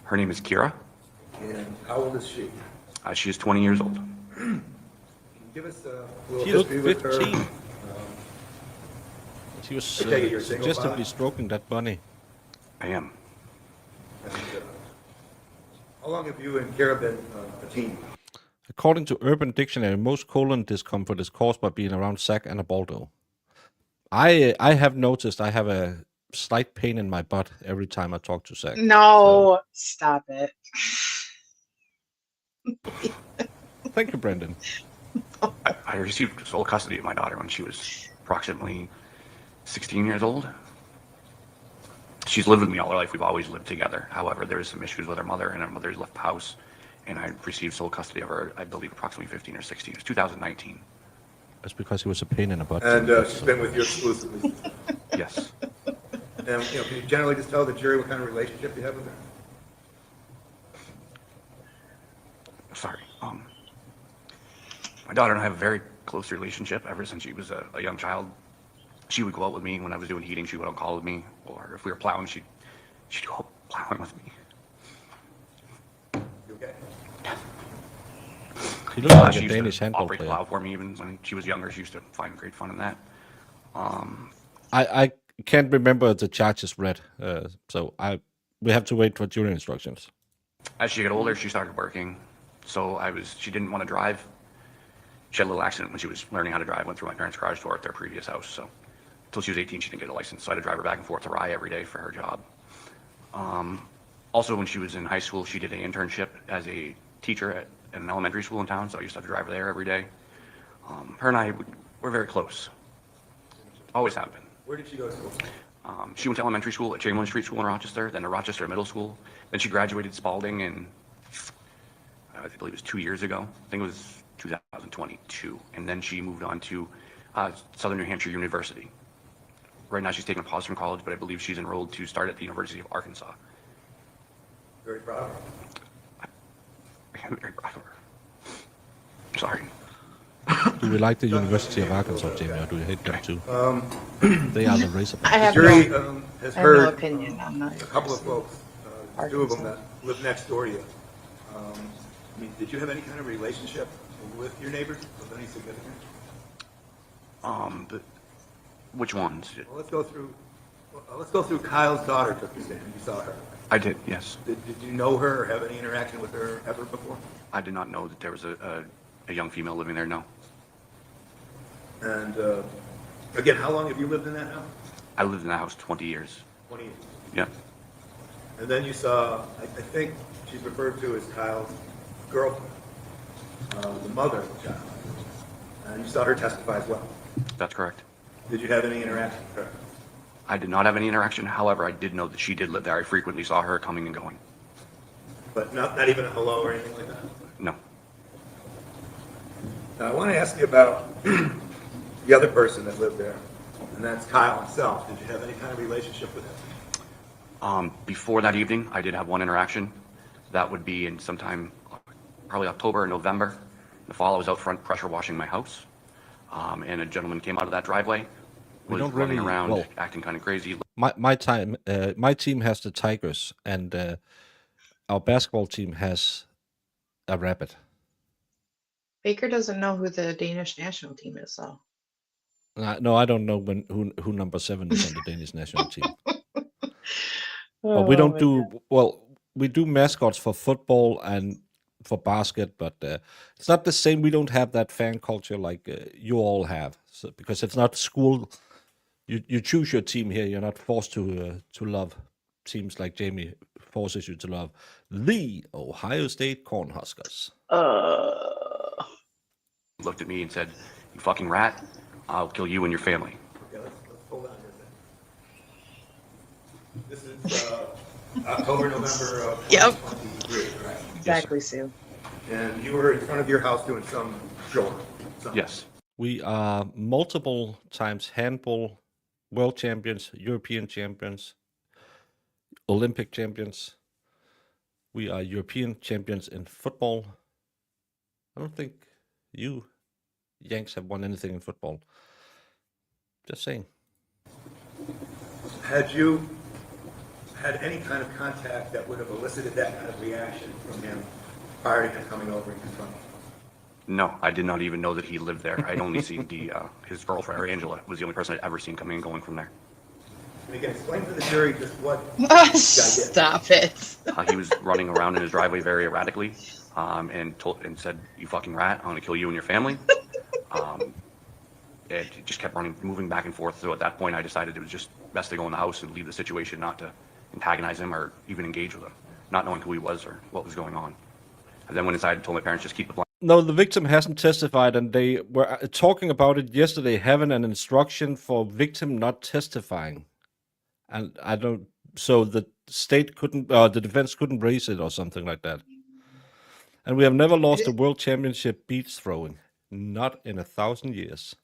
Her name is Kira. And how old is she? She is 20 years old. Can you give us a little She looked history with her? 15. She was I take it you're single, suggestively Bob? stroking that bunny. I am. And, how long have you and Kara been a team? According to Urban Dictionary, most colon discomfort is caused by being around Zach and Abaldo. I have noticed I have a slight pain in my butt every time I talk to Zach. No, stop it. Thank you, Brendan. I received sole custody of my daughter when she was approximately 16 years old. She's lived with me all her life. We've always lived together. However, there is some issues with her mother, and her mother's left the house. And I received sole custody of her, I believe, approximately 15 or 16. It was 2019. That's because he was a pain in the butt. And she's been with you exclusively. Yes. And can you generally just tell the jury what kind of relationship you have with her? Sorry. My daughter and I have a very close relationship ever since she was a young child. She would go out with me when I was doing heating. She would on call with me, or if we were plowing, she'd go plowing with me. You okay? He looks like She a used Danish to handball operate the player. plow for me even when she was younger. She used to find great fun in that. I can't remember the charges read, so we have to wait for jury instructions. As she got older, she started working. So she didn't want to drive. She had a little accident when she was learning how to drive, went through my parents' garage door at their previous house. So until she was 18, she didn't get a license. So I had to drive her back and forth to Rye every day for her job. Also, when she was in high school, she did an internship as a teacher at an elementary school in town. So I used to have to drive her there every day. Her and I were very close. Always have been. Where did she go to school? She went to elementary school at Chamberlain Street School in Rochester, then to Rochester Middle School. Then she graduated Spalding in, I believe it was 2 years ago. I think it was 2022. And then she moved on to Southern New Hampshire University. Right now she's taking a pause from college, but I believe she's enrolled to start at the University of Arkansas. Very proud of her. I am very proud of her. Sorry. Do we like the University of Arkansas, Jamie, or do we hate them too? They are the Razorback. I have Jury no, has I have no heard opinion on that. a couple of folks, two of them that live next door to you. I mean, did you have any kind of relationship with your neighbors of any significance? Which ones? Well, let's go through Kyle's daughter took the stand. You saw her. I did, yes. Did you know her or have any interaction with her ever before? I did not know that there was a young female living there, no. And again, how long have you lived in that house? I lived in that house 20 years. 20 years. Yeah. And then you saw, I think she's referred to as Kyle's girlfriend, the mother of the child. And you saw her testify as well. That's correct. Did you have any interaction with her? I did not have any interaction. However, I did know that she did live there. I frequently saw her coming and going. But not even a hello or anything like that? No. Now, I want to ask you about the other person that lived there, and that's Kyle himself. Did you have any kind of relationship with him? Before that evening, I did have one interaction. That would be in sometime, probably October or November. In the fall, I was out front pressure washing my house, and a gentleman came out of that driveway, was don't running really- around, well- acting kind of crazy. My team has the Tigers, and our basketball team has a rabbit. Baker doesn't know who the Danish national team is, though. No, I don't know who number 7 is on the Danish national team. Oh, But we don't my do God. well. We do mascots for football and for basket, but it's not the same. We don't have that fan culture like you all have, so, because it's not school. You choose your team here. You're not forced to love teams like Jamie forces you to love the Ohio State Cornhuskers. Looked at me and said, "You fucking rat! I'll kill you and your family." Okay, let's hold on here a second. This is October, November of Yep. 2023, right? Exactly, Sue. And you were in front of your house doing some chore. Yes. We are multiple times handball world champions, European champions, Olympic champions. We are European champions in football. I don't think you Yanks have won anything in football. Just saying. Had you had any kind of contact that would have elicited that kind of reaction from him prior to him coming over and confronting you? No, I did not even know that he lived there. I'd only seen his girlfriend, or Angela, was the only person I'd ever seen coming and going from there. And again, explain to the jury just what this guy did. Stop it. He was running around in his driveway very erratically, and said, "You fucking rat! I'm gonna kill you and your family." It just kept moving back and forth. So at that point, I decided it was just best to go in the house and leave the situation, not to antagonize him or even engage with him, not knowing who he was or what was going on. And then went inside and told my parents, just keep the blind. No, the victim hasn't testified, and they were talking about it yesterday, having an instruction for victim not testifying. And I don't, so the state couldn't, the defense couldn't raise it or something like that. And we have never lost a world championship beach throwing, not in 1,000 years.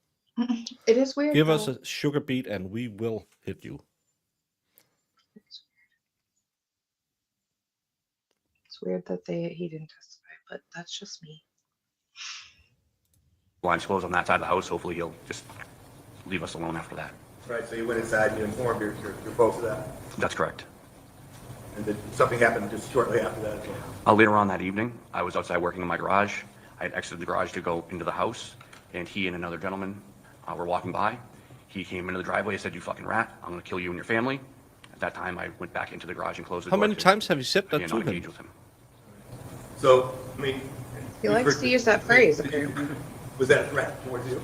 It is weird. Give us though. a sugar beet and we will hit you. It's weird that he didn't testify, but that's just me. blinds closed on that side of the house. Hopefully he'll just leave us alone after that. Right, so you went inside and you informed your folks of that? That's correct. And did something happen just shortly after that as well? Later on that evening, I was outside working in my garage. I had exited the garage to go into the house, and he and another gentleman were walking by. He came into the driveway and said, "You fucking rat, I'm going to kill you and your family." At that time, I went back into the garage and closed the How door. many times have you said that to not him? engage with him. So, I mean. He likes to use that phrase, apparently. Was that a threat towards you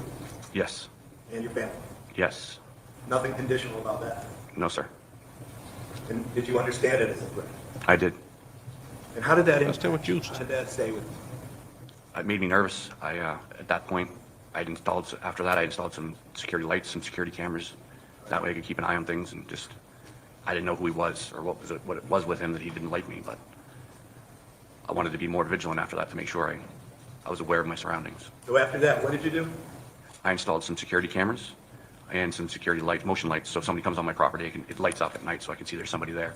Yes. and your family? Yes. Nothing conditional about that? No, sir. And did you understand it as a threat? I did. And how did that Yes, they were used. How did that stay with you? It made me nervous. At that point, after that, I installed some security lights, some security cameras. That way I could keep an eye on things and just, I didn't know who he was or what it was with him that he didn't like me, but I wanted to be more vigilant after that to make sure I was aware of my surroundings. So after that, what did you do? I installed some security cameras and some security lights, motion lights, so if somebody comes on my property, it lights up at night so I can see there's somebody there.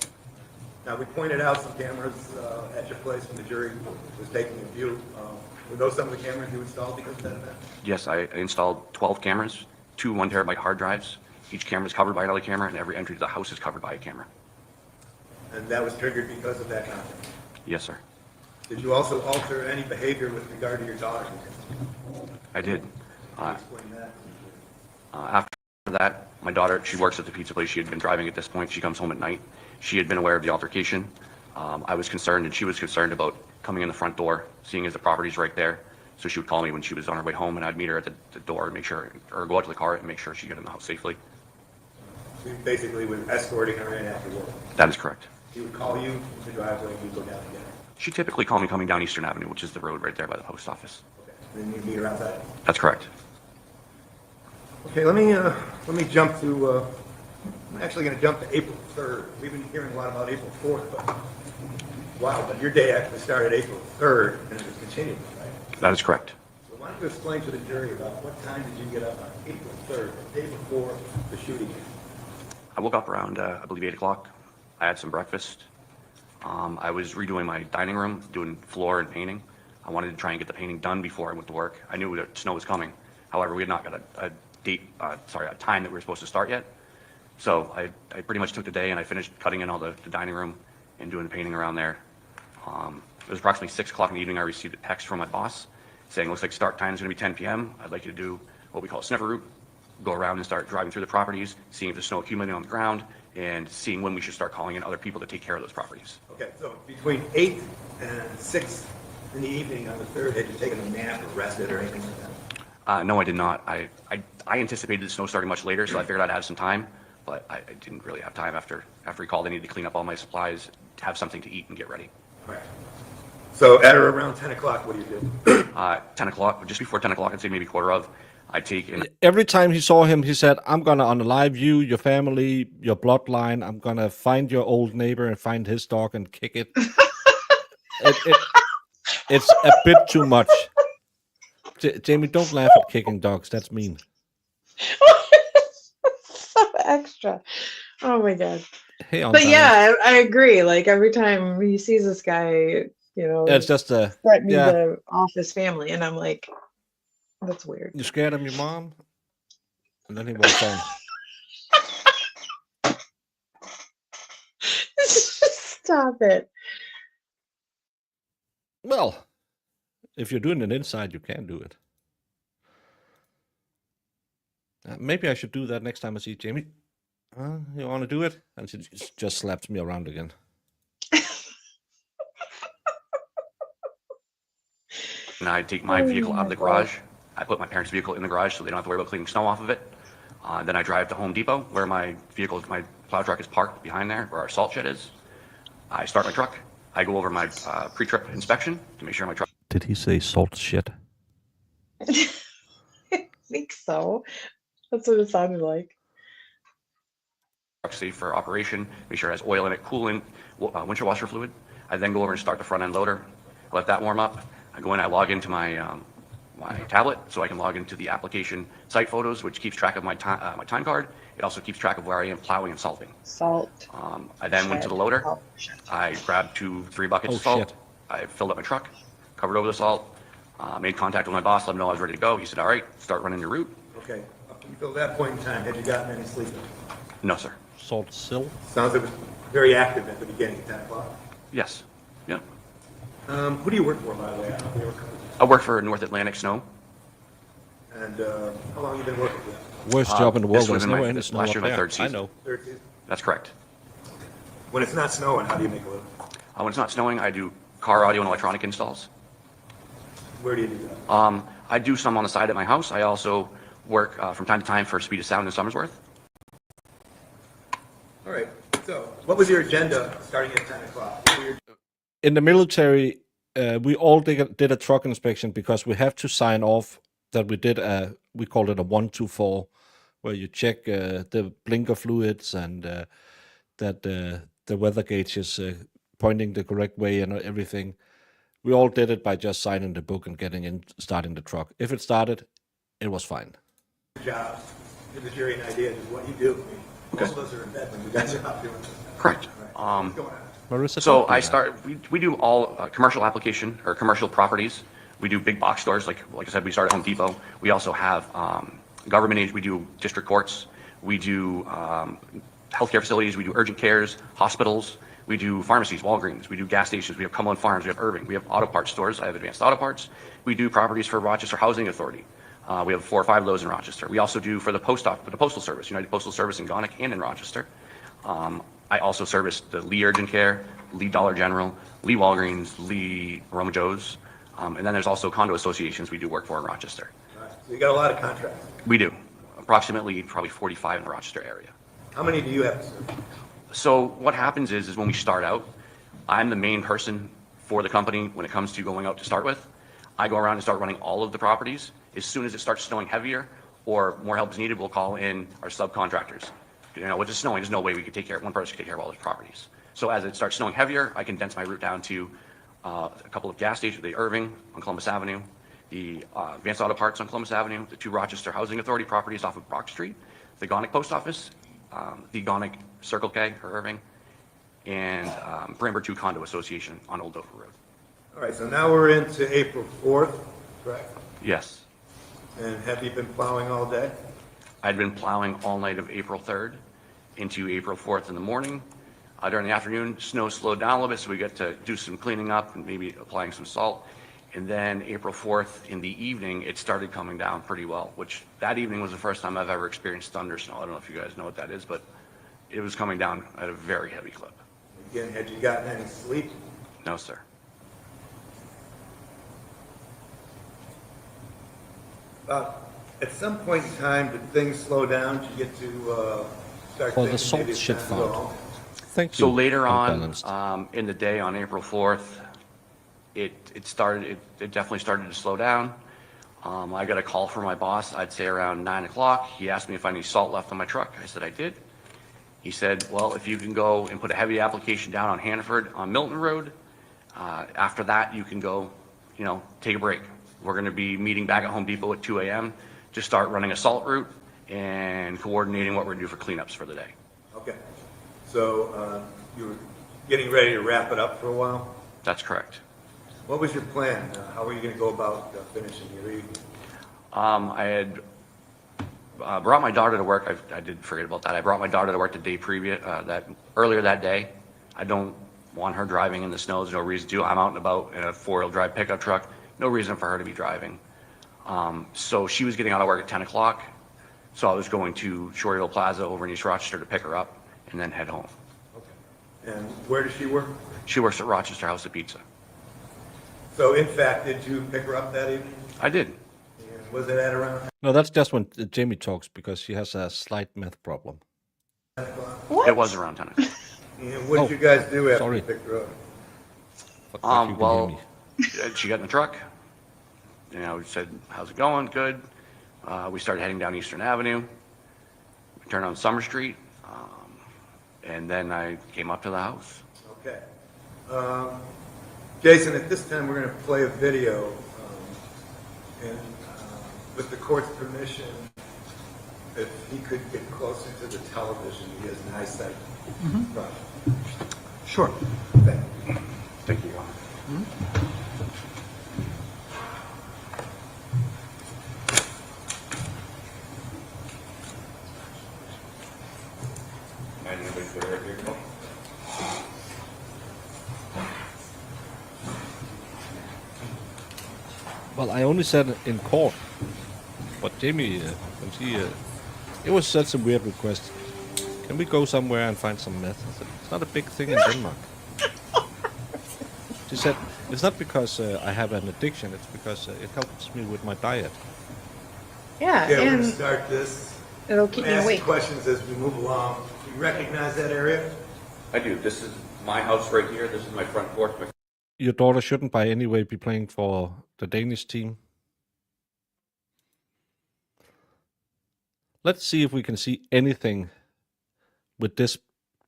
Now, we pointed out some cameras at your place when the jury was taking a view. Were those some of the cameras you installed because of that event? Yes, I installed 12 cameras, 2 1-terabyte hard drives. Each camera is covered by another camera, and every entry to the house is covered by a camera. And that was triggered because of that content? Yes, sir. Did you also alter any behavior with regard to your daughter? I did. Can you explain that? After that, my daughter, she works at the pizza place. She had been driving at this point. She comes home at night. She had been aware of the altercation. I was concerned, and she was concerned about coming in the front door, seeing as the property's right there. So she would call me when she was on her way home, and I'd meet her at the door and make sure, or go out to the car and make sure she got in the house safely. So you basically were escorting her in after work? That is correct. She would call you in the driveway and you'd go down together? She typically called me coming down Eastern Avenue, which is the road right there by the post office. Okay. Then you meet her outside? That's correct. Okay, let me jump to, I'm actually going to jump to April 3rd. We've been hearing a lot about April 4th, but wow, but your day actually started April 3rd and it was continued, right? That is correct. So why don't you explain to the jury about what time did you get up on April 3rd, the day before the shooting? I woke up around, I believe, 8 o'clock. I had some breakfast. I was redoing my dining room, doing floor and painting. I wanted to try and get the painting done before I went to work. I knew that snow was coming. However, we had not got a time that we were supposed to start yet. So I pretty much took the day and I finished cutting in all the dining room and doing the painting around there. It was approximately 6 o'clock in the evening. I received a text from my boss saying, "Looks like start time is going to be 10 p.m. I'd like you to do what we call a sniffer route, go around and start driving through the properties, seeing if there's snow accumulating on the ground, and seeing when we should start calling in other people to take care of those properties." Okay, so between 8 and 6 in the evening on the 3rd, had you taken a nap or rested or anything like that? No, I did not. I anticipated the snow starting much later, so I figured I'd have some time, but I didn't really have time after he called. I needed to clean up all my supplies, have something to eat, and get ready. Right. So at or around 10 o'clock, what do you do? 10 o'clock, just before 10 o'clock, I'd say maybe quarter of, I'd take in. Every time he saw him, he said, "I'm gonna unalive you, your family, your bloodline. I'm gonna find your old neighbor and find his dog and kick it." It's a bit too much. Jamie, don't laugh at kicking dogs. That's mean. So extra. Oh my god. Hey, But yeah, I agree. Like every time he sees this guy, it's just a threatening the office family, and I'm like, that's weird. You scared of your mom? And then he walks on. Stop it. Well, if you're doing it inside, you can do it. Maybe I should do that next time I see Jamie. You want to do it? And she just slaps me around again. And I take my vehicle out of the garage. I put my parents' vehicle in the garage so they don't have to worry about cleaning snow off of it. Then I drive to Home Depot where my plow truck is parked behind there, where our salt shed is. I start my truck. I go over my pre-trip inspection to make sure my truck. Did he say salt shed? I think so. That's what it sounded like. Safe for operation, make sure it has oil in it, coolant, windshield washer fluid. I then go over and start the front end loader, let that warm up. I go in, I log into my my tablet so I can log into the application site photos, which keeps track of my time card. It also keeps track of where I am plowing and salting. Salt. I then went to the loader. I grabbed 2-3 buckets of salt. Shit. I filled up my truck, covered over the salt. Made contact with my boss, let him know I was ready to go. He said, all right, start running your route. Okay. Up until that point in time, had you gotten any sleep? No, sir. Salt sill. Sounds like it was very active at the beginning at 10 o'clock. Yes. Yeah. Who do you work for, by the way? I don't know if you ever- I work for North Atlantic Snow. And how long have you been working for them? Worst job in the world. This was There's in never my- any this snow last up year, my there. third I season. know. Third season? That's correct. When it's not snowing, how do you make a living? When it's not snowing, I do car audio and electronic installs. Where do you do that? I do some on the side at my house. I also work from time to time for Speed of Sound in Somersworth. All right. So what was your agenda starting at 10 o'clock? What were your- In the military, we all did a truck inspection because we have to sign off that we did we called it a 124, where you check the blinker fluids and that the weather gauge is pointing the correct way and everything. We all did it by just signing the book and getting in, starting the truck. If it started, it was fine. jobs? Give the jury an idea of what you do. I mean, most of us are in bed when you guys are out doing this. Correct. What's going on? Marissa, So talk I to start. We do all commercial application or commercial properties. We do big box stores, like I said, we start at Home Depot. We also have government agencies. We do district courts. We do healthcare facilities. We do urgent cares, hospitals. We do pharmacies, Walgreens. We do gas stations. We have Cumberland Farms. We have Irving. We have auto parts stores. I have Advanced Auto Parts. We do properties for Rochester Housing Authority. We have 4 or 5 of those in Rochester. We also do for the Postal Service, United Postal Service in Gonick and in Rochester. I also service the Lee Urgent Care, Lee Dollar General, Lee Walgreens, Lee Roma Joe's, and then there's also condo associations we do work for in Rochester. All right. So you got a lot of contracts. We do, approximately probably 45 in the Rochester area. How many do you have to serve? So what happens is when we start out, I'm the main person for the company when it comes to going out to start with. I go around and start running all of the properties. As soon as it starts snowing heavier or more help is needed, we'll call in our subcontractors. You know, with it snowing, there's no way we could take care of one person could take care of all those properties. So as it starts snowing heavier, I condense my route down to a couple of gas stations, the Irving on Columbus Avenue, the Advanced Auto Parts on Columbus Avenue, the 2 Rochester Housing Authority properties off of Brock Street, the Gonick Post Office, the Gonick Circle K or Irving, and Bramber 2 Condo Association on Old Dover Road. All right, so now we're into April 4th, correct? Yes. And have you been plowing all day? I'd been plowing all night of April 3rd into April 4th in the morning. During the afternoon, snow slowed down a little bit, so we got to do some cleaning up and maybe applying some salt. And then April 4th in the evening, it started coming down pretty well, which that evening was the first time I've ever experienced thunder snow. I don't know if you guys know what that is, but it was coming down at a very heavy clip. Again, had you gotten any sleep? No, sir. At some point in time, did things slow down? Did you get to start For thinking the salt maybe it's shit time to go found. home? Thank you. So later Unbalanced. on, in the day on April 4th, it definitely started to slow down. I got a call from my boss, I'd say around 9 o'clock. He asked me if I had any salt left on my truck. I said I did. He said, well, if you can go and put a heavy application down on Hannaford on Milton Road, after that you can go, take a break. We're going to be meeting back at Home Depot at 2 a.m. to start running a salt route and coordinating what we're going to do for cleanups for the day. Okay. So you were getting ready to wrap it up for a while? That's correct. What was your plan? How were you going to go about finishing your evening? I had brought my daughter to work. I did forget about that. I brought my daughter to work the day previous, earlier that day. I don't want her driving in the snow. There's no reason to. I'm out and about in a 4-wheel drive pickup truck. No reason for her to be driving. So she was getting out of work at 10 o'clock. So I was going to Shorehill Plaza over in East Rochester to pick her up and then head home. Okay. And where does she work? She works at Rochester House of Pizza. So in fact, did you pick her up that evening? I did. And was it at around No, that's just when Jamie talks because she has a slight math problem. 10 o'clock? What? It was around 10 o'clock. And what did you guys do after sorry. you picked her up? Fuck, if you can hear me. She got in the truck. We said, how's it going? Good. We started heading down Eastern Avenue. We turned on Summer Street. And then I came up to the house. Okay. Jason, at this time, we're going to play a video. And with the court's permission, if he could get closer to the television, he has an eyesight problem. Sure. Thank you. Thank you, Your Honor. Well, I only said in court, but Jamie, when she, it was such a weird request. Can we go somewhere and find some meth? I said, it's not a big thing in Denmark. She said, it's not because I have an addiction, it's because it helps me with my diet. Yeah, Okay, we're gonna and start this. it'll keep me Ask awake. questions as we move along. You recognize that area? I do. This is my house right here. This is my front porch. Your daughter shouldn't by any way be playing for the Danish team. Let's see if we can see anything with this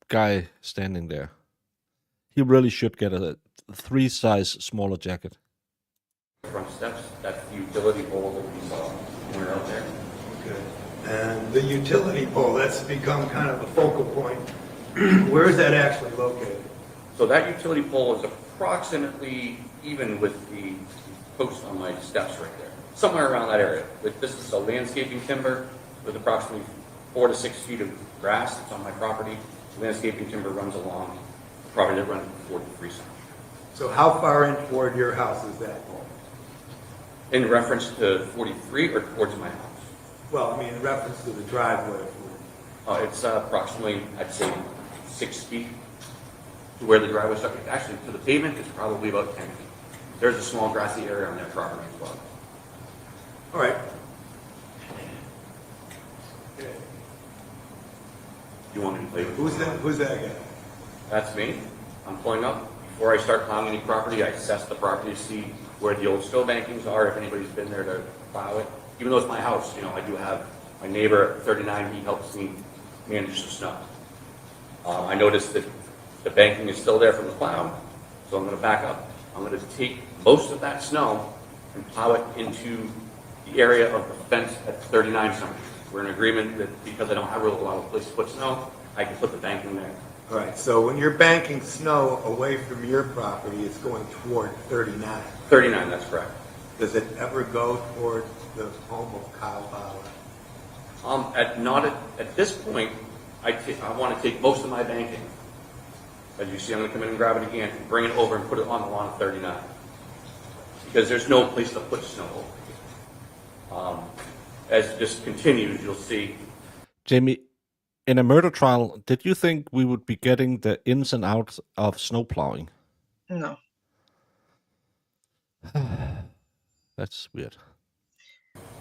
guy standing there. He really should get a 3 size smaller jacket. Front steps. That's the utility pole that we saw when we were out there. Okay. And the utility pole, that's become kind of a focal point. Where is that actually located? So that utility pole is approximately even with the post on my steps right there. Somewhere around that area. This is a landscaping timber with approximately 4 to 6 feet of grass that's on my property. Landscaping timber runs along the property that runs 43 cents. So how far in toward your house is that pole? In reference to 43 or towards my house? Well, I mean, in reference to the driveway. It's approximately, I'd say, 6 feet to where the driveway starts. Actually, to the pavement, it's probably about 10 feet. There's a small grassy area on that property as well. All right. Okay. You want me to play with Who's that guy? That's me. I'm pulling up. Before I start plowing any property, I assess the property to see where the old snow bankings are, if anybody's been there to plow it. Even though it's my house, I do have my neighbor at 39, he helps me manage the snow. I noticed that the banking is still there from the plow, so I'm going to back up. I'm going to take most of that snow and plow it into the area of the fence at 39 something. We're in agreement that because I don't have a lot of place to put snow, I can put the banking there. All right, so when you're banking snow away from your property, it's going toward 39. 39, that's correct. Does it ever go toward the home of Kyle Bauer? At this point, I want to take most of my banking. As you see, I'm going to come in and grab it again, and bring it over and put it on the lawn of 39. Because there's no place to put snow over here. As it just continues, you'll see. Jamie, in a murder trial, did you think we would be getting the ins and outs of snow plowing? No. That's weird.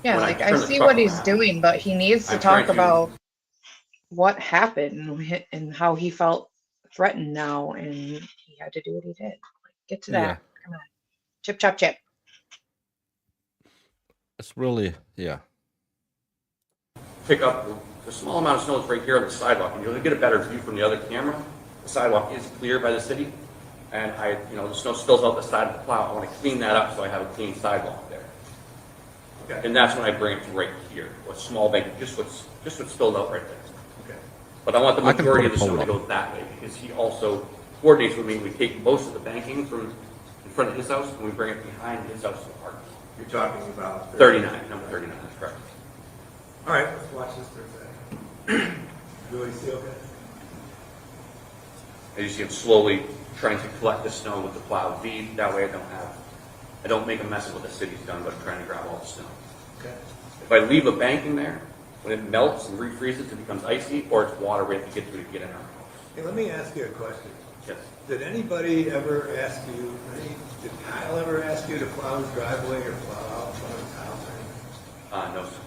Yeah, When I like I turn the see truck what he's around, doing, but he needs to I'm trying talk to- about what happened and how he felt threatened now, and he had to do what he did. Like, get to that. Yeah. Come on. Chip, chop, chip. It's really, yeah. Pick up the small amount of snow that's right here on the sidewalk, and you'll get a better view from the other camera. The sidewalk is cleared by the city, and the snow spills out the side of the plow. I want to clean that up so I have a clean sidewalk there. Okay. And that's when I bring it to right here, a small bank, just what's spilled out right there. Okay. But I want the I can majority put of a the snow to pole go that way, because he also coordinates with me. We take most of the banking from in front of his house, and we bring it behind his house to the park. You're talking about 39, number 39, that's correct. All right, let's watch this for a second. Really see okay? As you see, I'm slowly trying to collect the snow with the plow V. That way I don't make a mess of what the city's done, but I'm trying to grab all the snow. Okay. If I leave a banking there, when it melts and refreezes, it becomes icy, or it's water we have to get through to get in our house. Hey, let me ask you a question. Yes. Did anybody ever ask you, did Kyle ever ask you to plow his driveway or plow out front of his house or anything? No, sir.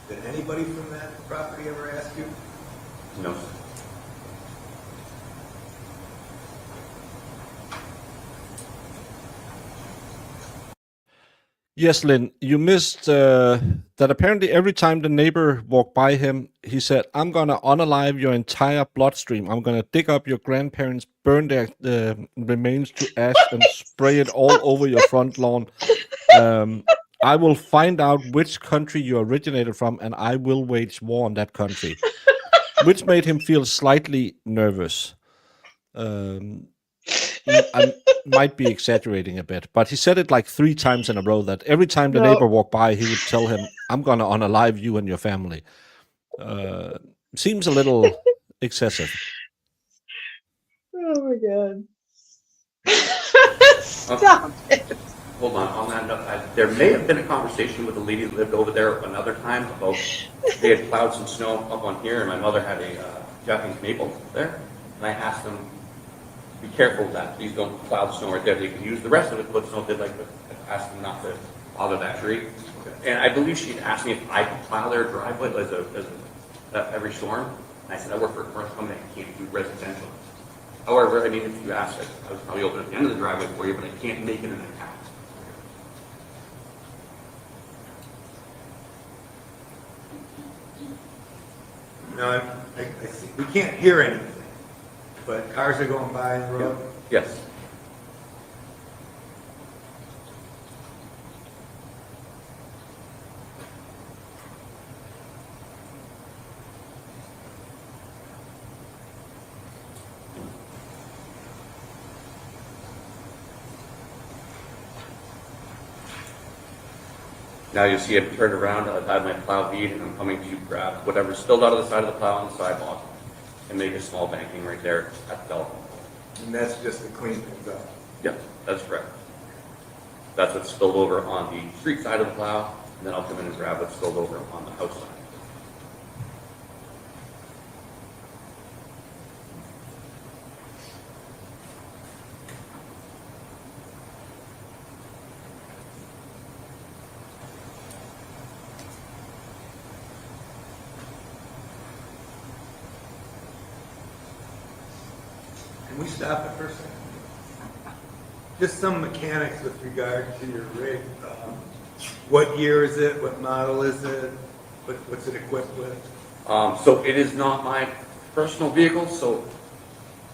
Did anybody from that property ever ask you? No, sir. Yes, Lynn, you missed that apparently every time the neighbor walked by him, he said, I'm going to unalive your entire bloodstream. I'm going to dig up your grandparents, burn their remains to ash, and spray it all over your front lawn. I will find out which country you originated from, and I will wage war on that country, which made him feel slightly nervous. I might be exaggerating a bit, but he said it like 3 times in a row that every time the neighbor walked by, he would tell him, I'm going to unalive you and your family. Seems a little excessive. Oh my God. Stop it. Hold on that note, there may have been a conversation with the lady that lived over there another time about, they had plowed some snow up on here, and my mother had a Japanese maple there, and I asked them, be careful of that, please don't plow the snow right there, they can use the rest of it, but snow did like, but I asked them not to bother that tree. And I believe she asked me if I could plow their driveway every storm, and I said, I work for a commercial company, I can't do residential. However, I mean, if you asked, I was probably open at the end of the driveway for you, but I can't make it an attack. No, I see, we can't hear anything, but cars are going by the road. Yes. Now you see I've turned around, I've had my plow bead, and I'm coming to grab whatever's spilled out of the side of the plow on the sidewalk and make a small banking right there at the telephone pole. And that's just to clean things up. Yeah, that's correct. That's what's spilled over on the street side of the plow, and then I'll come in and grab what's spilled over on the house side. Can we stop it for a second? Just some mechanics with regard to your rig. What year is it? What model is it? What's it equipped with? So it is not my personal vehicle, so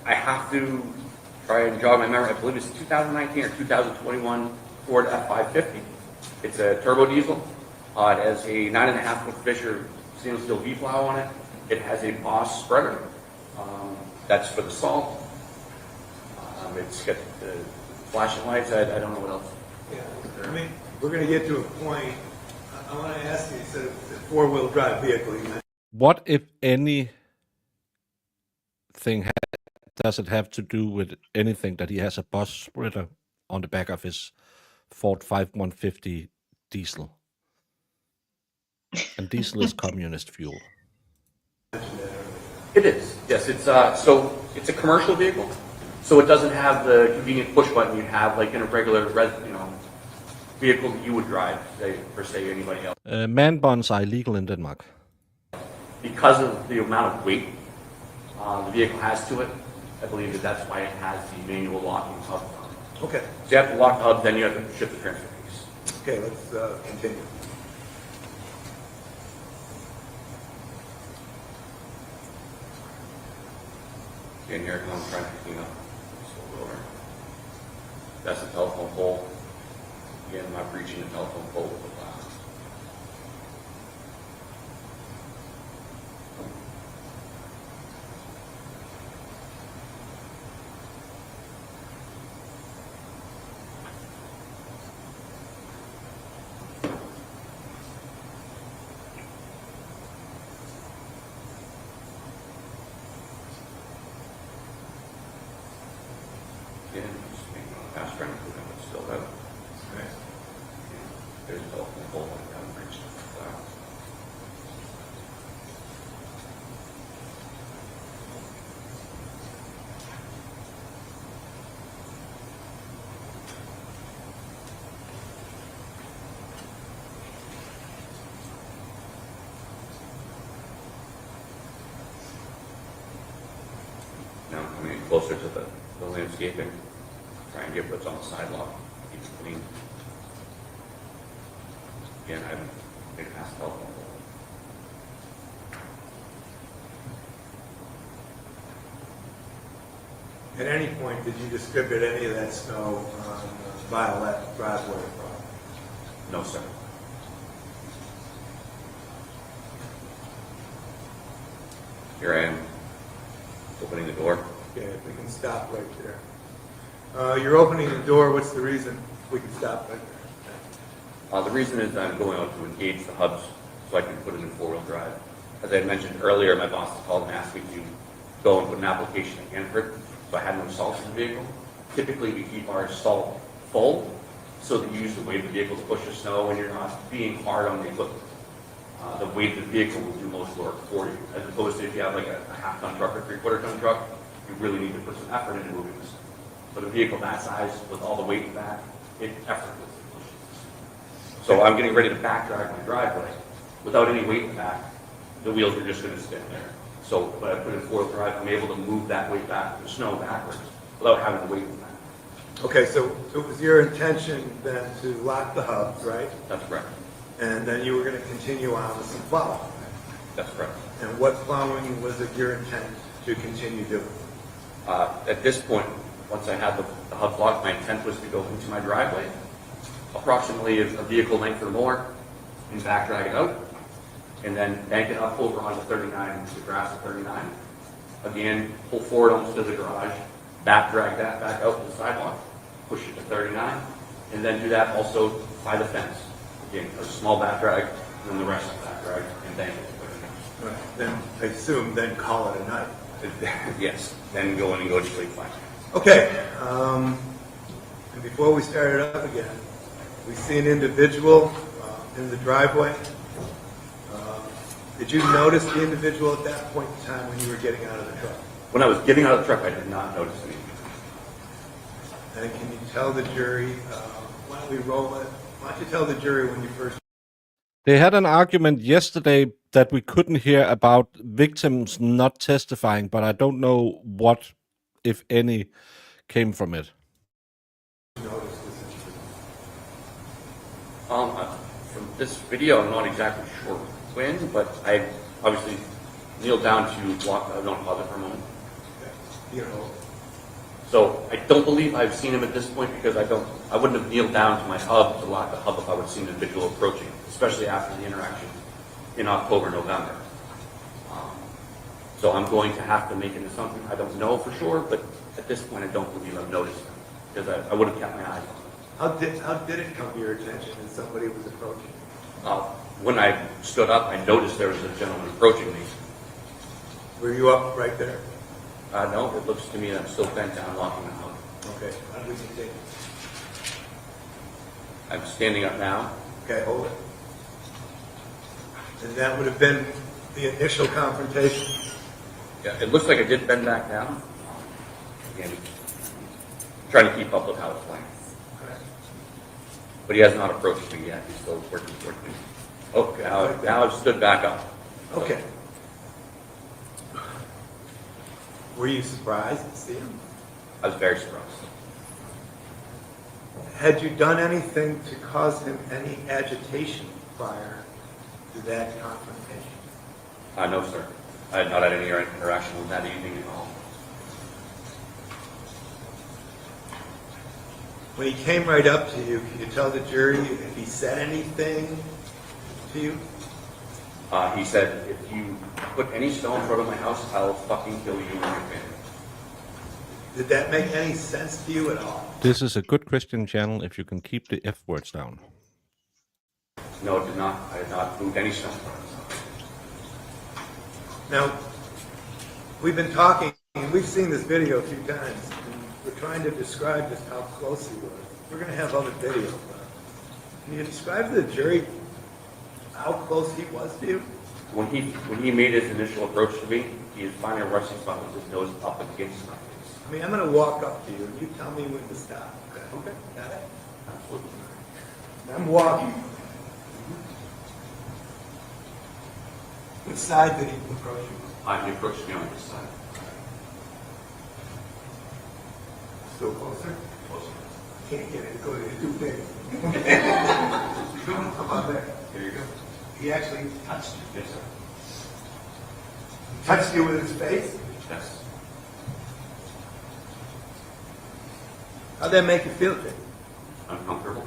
I have to try and jog my memory. I believe it's 2019 or 2021 Ford F550. It's a turbo diesel. It has a 9.5-foot Fisher stainless steel V-plow on it. It has a Boss spreader. That's for the salt. It's got the flashing lights. I don't know what else. Yeah, I mean, we're going to get to a point. I want to ask you, you said it's a four-wheel drive vehicle. What, if anything, does it have to do with anything that he has a Boss spreader on the back of his Ford 5150 diesel? And diesel is communist fuel. It is. Yes, it's so it's a commercial vehicle. So it doesn't have the convenient push button you have like in a regular vehicle that you would drive, say anybody else. Man buns are illegal in Denmark. Because of the amount of weight the vehicle has to it, I believe that's why it has the manual locking hub. Okay. So you have to lock the hub, then you have to shift the transfer case. Okay, let's continue. In here, I'm trying to clean up. Over. That's the telephone pole. Again, I'm not reaching the telephone pole with the plow. Again, just making a fast trying to put it still out. Okay. There's a telephone pole like that, and reach the plow. Now I'm coming in closer to the landscaping, try and get what's on the sidewalk, keep it clean. Again, I haven't been past the telephone pole. At any point, did you distribute any of that snow on Violette driveway? No, sir. Here I am, opening the door. Okay, if we can stop right there. You're opening the door, what's the reason we can stop right there? The reason is I'm going out to engage the hubs so I can put it in four-wheel drive. As I mentioned earlier, my boss has called and asked me to go and put an application in for it, so I had no salt in the vehicle. Typically, we keep our salt full so that you use the weight of the vehicle to push the snow and you're not being hard on the equipment. The weight of the vehicle will do most work for you, as opposed to if you have like a half-ton truck or three-quarter-ton truck, you really need to put some effort into moving this. But a vehicle that size with all the weight in the back, it effortlessly pushes. So I'm getting ready to back drag my driveway without any weight in the back. The wheels are just going to spin there. So when I put in four-wheel drive, I'm able to move that weight back, the snow backwards, without having the weight in the back. Okay, so it was your intention then to lock the hubs, right? That's correct. And then you were going to continue on with some plowing. That's correct. And what plowing was it your intent to continue doing? At this point, once I had the hub locked, my intent was to go into my driveway, approximately a vehicle length or more, and back drag it out, and then bank it up over onto 39, the grass at 39. Again, pull forward almost to the garage, back drag that back out to the sidewalk, push it to 39, and then do that also by the fence. Again, a small back drag, and then the rest of the back drag, and bank it to 39. Right. Then, I assume, then call it a night. Yes, then go in and go to sleep fine. Okay, and before we start it up again, we see an individual in the driveway. Did you notice the individual at that point in time when you were getting out of the truck? When I was getting out of the truck, I did not notice anything. And can you tell the jury, why don't we roll it? Why don't you tell the jury when you first... They had an argument yesterday that we couldn't hear about victims not testifying, but I don't know what, if any, came from it. noticed this incident? From this video, I'm not exactly sure when, but I obviously kneeled down to walk. I don't pause it for a moment. You know, So I don't believe I've seen him at this point because I wouldn't have kneeled down to my hub to lock the hub if I would have seen an individual approaching, especially after the interaction in October, November. So I'm going to have to make an assumption. I don't know for sure, but at this point I don't believe I've noticed him because I would have kept my eyes on him. how did it come to your attention that somebody was approaching? When I stood up, I noticed there was a gentleman approaching me. Were you up right there? No, it looks to me that I'm still bent down locking the hub. Okay, how do we continue? I'm standing up now. Okay, hold it. And that would have been the initial confrontation. Yeah, it looks like I did bend back down. Again, trying to keep up with how it's playing. But he has not approached me yet. He's still working towards me. Okay, now I've stood back up. Okay. Were you surprised to see him? I was very surprised. Had you done anything to cause him any agitation prior to that confrontation? No, sir. I had not had any interaction with that evening at all. When he came right up to you, can you tell the jury if he said anything to you? He said, if you put any stone in front of my house, I'll fucking kill you and your family. Did that make any sense to you at all? This is a good Christian channel if you can keep the F words down. No, it did not. I had not moved any stone. Now, we've been talking, and we've seen this video a few times, and we're trying to describe just how close he was. We're going to have other videos. Can you describe to the jury how close he was to you? When he made his initial approach to me, he was finding a resting spot with his nose up against my face. I mean, I'm going to walk up to you, and you tell me when to stop. Okay. Got it? Absolutely. I'm walking. Which side did he approach you? He approached me on this side. Still closer? Closer. Can't get it. It's too big. How about there? Here you go. He actually touched you. Yes, sir. He touched you with his face? Yes. How'd that make you feel, Jake? Uncomfortable?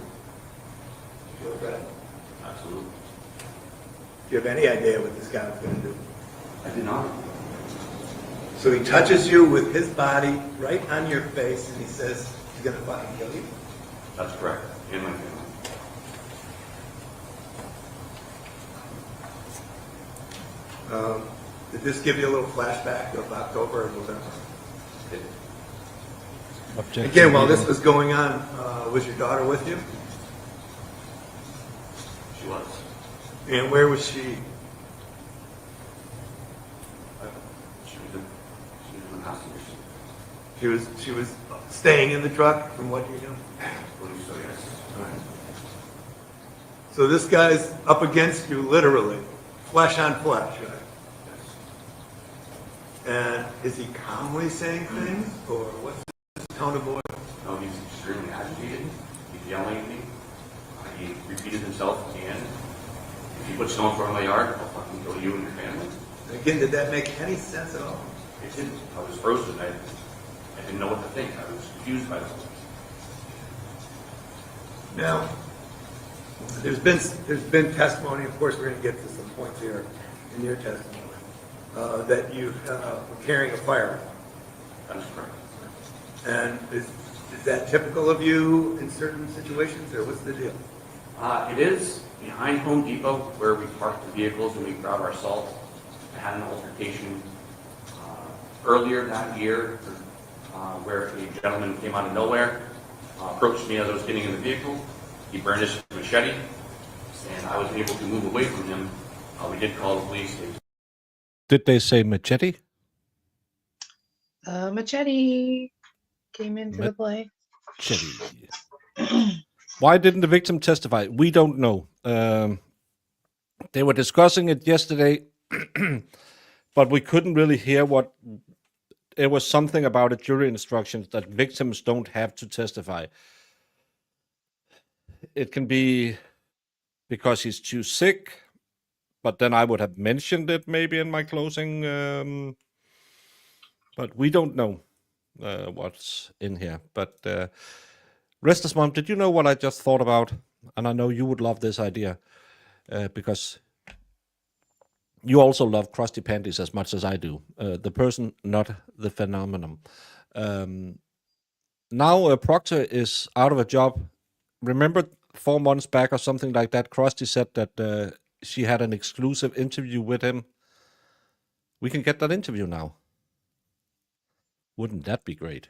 Feel good? Absolutely. Do you have any idea what this guy was going to do? I did not. So he touches you with his body right on your face, and he says he's going to fucking kill you? That's correct. And my family. Did this give you a little flashback of October or November? It, Objection. Again, while this was going on, was your daughter with you? She was. And where was she? She was in the passenger seat. She was staying in the truck, from what you know? I believe so, yes. All right. So this guy's up against you, literally, flesh on flesh, right? And is he calmly saying things, or what's his tone of voice? No, he's extremely agitated. He's yelling at me. He repeated himself again. If you put snow in front of my yard, I'll fucking kill you and your family. Again, did that make any sense at all? It didn't. I was frozen. I didn't know what to think. I was confused by this. Now, there's been testimony, of course, we're going to get to some points here in your testimony, that you were carrying a firearm. That is correct. And is that typical of you in certain situations, or what's the deal? It is behind Home Depot where we park the vehicles and we grab our salt. I had an altercation earlier that year where a gentleman came out of nowhere, approached me as I was getting in the vehicle. He burned his machete, and I was able to move away from him. We did call the police. Did they say machete? Machete came into the play. Machete. Why didn't the victim testify? We don't know. They were discussing it yesterday, but we couldn't really hear what. It was something about a jury instructions that victims don't have to testify. It can be because he's too sick, but then I would have mentioned it maybe in my closing. But we don't know what's in here. But Restless Mom, did you know what I just thought about? And I know you would love this idea because you also love crusty panties as much as I do. The person, not the phenomenon. Now Proctor is out of a job. Remember 4 months back or something like that, Krusty said that she had an exclusive interview with him. We can get that interview now. Wouldn't that be great?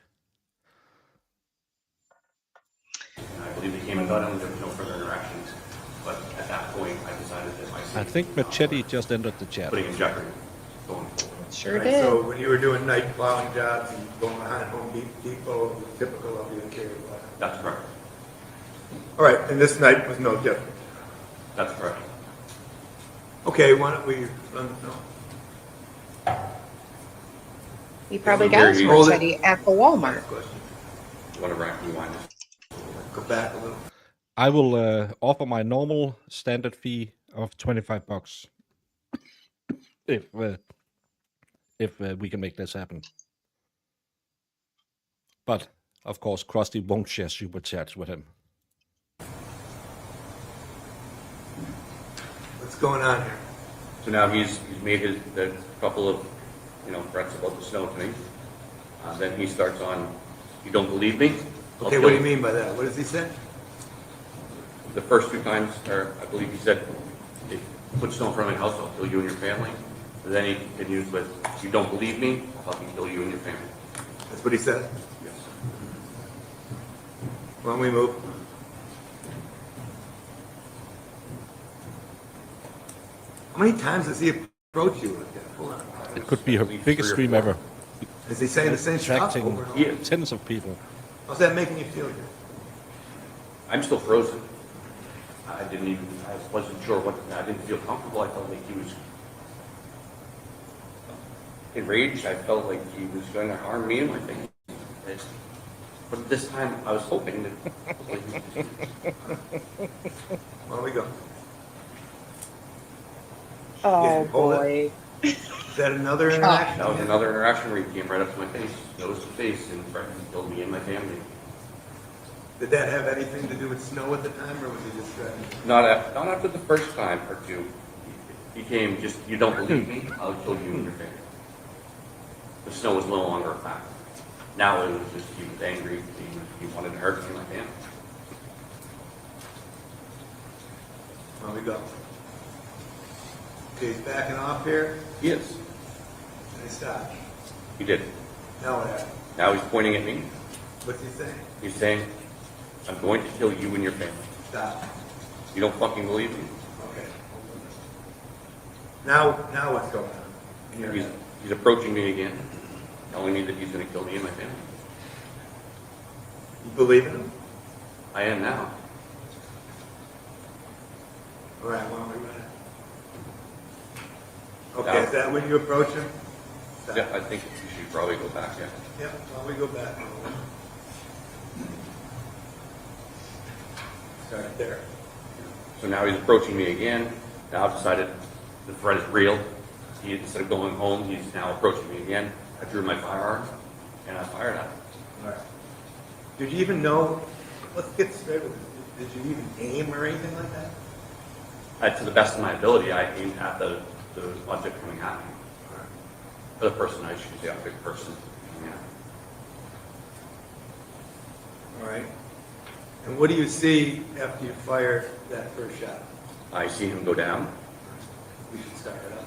I believe they came and got him, and there was no further interactions. But at that point, I decided that my safety, I think Machete just entered the chat. putting in jeopardy going forward. Sure Right, did. so when you were doing night plowing jobs and going behind Home Depot, it was typical of you to carry a firearm. That's correct. All right, and this night was no different. That's correct. Okay, why don't we run, no. He probably Yeah, got his very- Hold it. machete at the Walmart. Question. Whatever I can rewind. Go back a little. I will offer my normal standard fee of $25 if we can make this happen. But of course, Krusty won't share super chats with him. What's going on here? So now he's made the couple of threats about the snow to me. Then he starts on, "You don't believe me?" I'll Okay, kill what do you mean by that? What does he say? The first 2 times, or I believe he said, "If you put snow in front of my house, I'll kill you and your family." And then he continues with, "You don't believe me? I'll fucking kill you and your family." That's what he said? Yes. Why don't we move? How many times does he approach you like that? Hold on. It could be her biggest stream ever, Is he saying the same stuff attracting over and He over? is. tens of people. How's that making you feel here? I'm still frozen. I wasn't sure I didn't feel comfortable. I felt like he was enraged. I felt like he was going to harm me and my family. But this time I was hoping that. Why don't we go? Oh, hold it. boy. Is that another interaction? That was another interaction where he came right up to my face, nose to face, and threatened to kill me and my family. Did that have anything to do with snow at the time, or was he just threatening? Not after the first time or two. He came just, "You don't believe me? I'll kill you and your family." The snow was no longer a fact. Now it was just, he was angry. He wanted to hurt me and my family. Why don't we go? Okay, he's backing off here, He is. and he stopped. He did. Now what happened? Now he's pointing at me. What's he saying? He's saying, "I'm going to kill you and your family." Stop. You don't fucking believe me? Okay. Now what's going on? in your head? He's approaching me again, telling me that he's going to kill me and my family. You believe in him? I am now. All right, why don't we run it? Okay, is that when you approach him? Yeah, I think you should probably go back, yeah. Yeah, why don't we go back? Start there. So now he's approaching me again. Now I've decided the threat is real. Instead of going home, he's now approaching me again. I drew my firearm and I fired at him. All right. Did you even know, let's get straight with it. Did you even aim or anything like that? To the best of my ability, I aimed at the object coming at me. The person I choose, yeah, big person. Yeah. All right. And what do you see after you fire that first shot? I see him go down. We should start it up.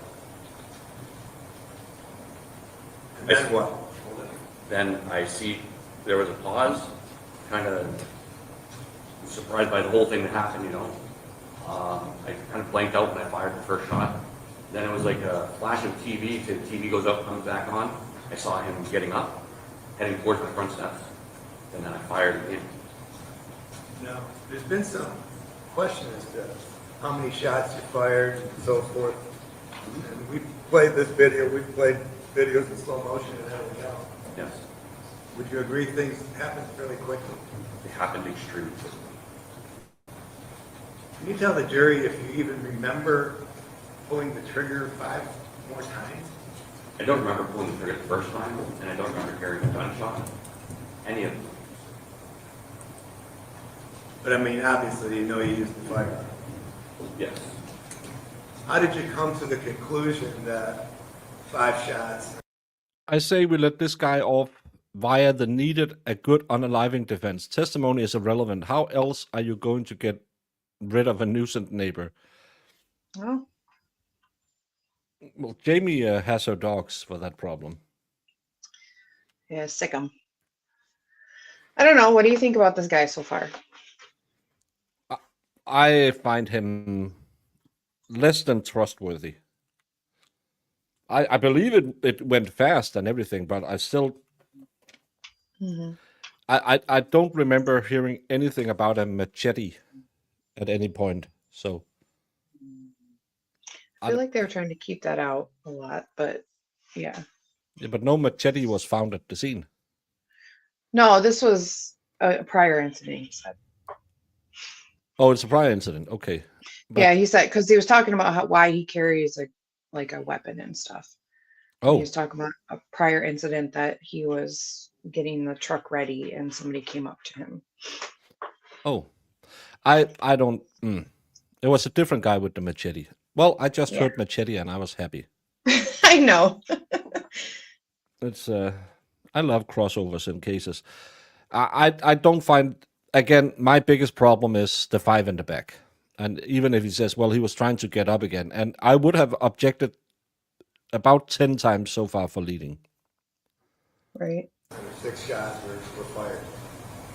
And then what? Hold it. Then I see there was a pause, kind of surprised by the whole thing that happened, you know. I kind of blanked out when I fired the first shot. Then it was like a flash of TV, the TV goes up, comes back on. I saw him getting up, heading towards my front steps, and then I fired again. Now, there's been some question as to how many shots you fired and so forth. And we played this video, we've played videos in slow motion and everything else. Yes, Would you agree things happened fairly quickly? it happened extremely quickly. Can you tell the jury if you even remember pulling the trigger 5 more times? I don't remember pulling the trigger the first time, and I don't remember hearing a gunshot. Any of them. But I mean, obviously, you know you used the firearm. Yes. How did you come to the conclusion that 5 shots? I say we let this guy off via the needed a good unaliving defense. Testimony is irrelevant. How else are you going to get rid of a nuisance neighbor? Well, Well, Jamie has her dogs for that problem. yeah, sick 'em. I don't know. What do you think about this guy so far? I find him less than trustworthy. I believe it went fast and everything, but I still Mm-hmm. I don't remember hearing anything about a machete at any point. So I feel like they were trying to keep that out a lot, but yeah. yeah, but no machete was found at the scene. No, this was a prior incident, he said. Oh, it's a prior incident. Okay. But, Yeah, he said, because he was talking about why he carries like a weapon and stuff. And oh, he was talking about a prior incident that he was getting the truck ready and somebody came up to him. oh, I don't. It was a different guy with the machete. Well, I just heard machete and I was happy. I know. It's I love crossovers in cases. I don't find, again, my biggest problem is the 5 in the back. And even if he says, well, he was trying to get up again, and I would have objected about 10 times so far for leading. Right. 6 shots were fired.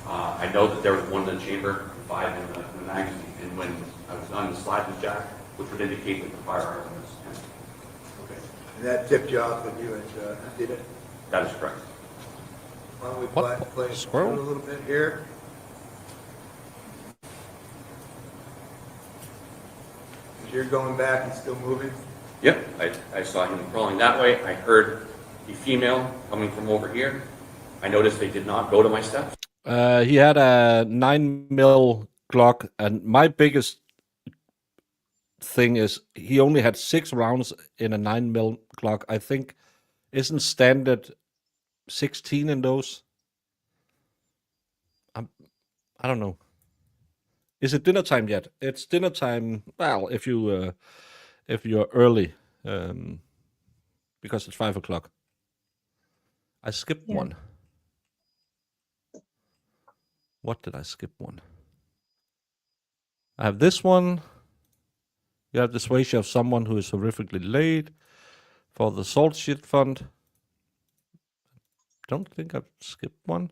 I know that there was one in the chamber, 5 in the magazine, and when I was done, the slide was jacked, which would indicate that the firearm was empty. Okay. And that tipped you off that you had emptied it? That is correct. Why don't we What? play Squirrel? a little bit here? As you're going back and still moving? Yep, I saw him crawling that way. I heard the female coming from over here. I noticed they did not go to my steps. He had a 9mm Glock, and my biggest thing is he only had 6 rounds in a 9mm Glock. I think isn't standard 16 in those. I don't know. Is it dinner time yet? It's dinner time. Well, if you're early, because it's 5 o'clock. I skipped one. What did I skip one? I have this one. You have this ratio of someone who is horrifically late for the salt shit fund. Don't think I've skipped one.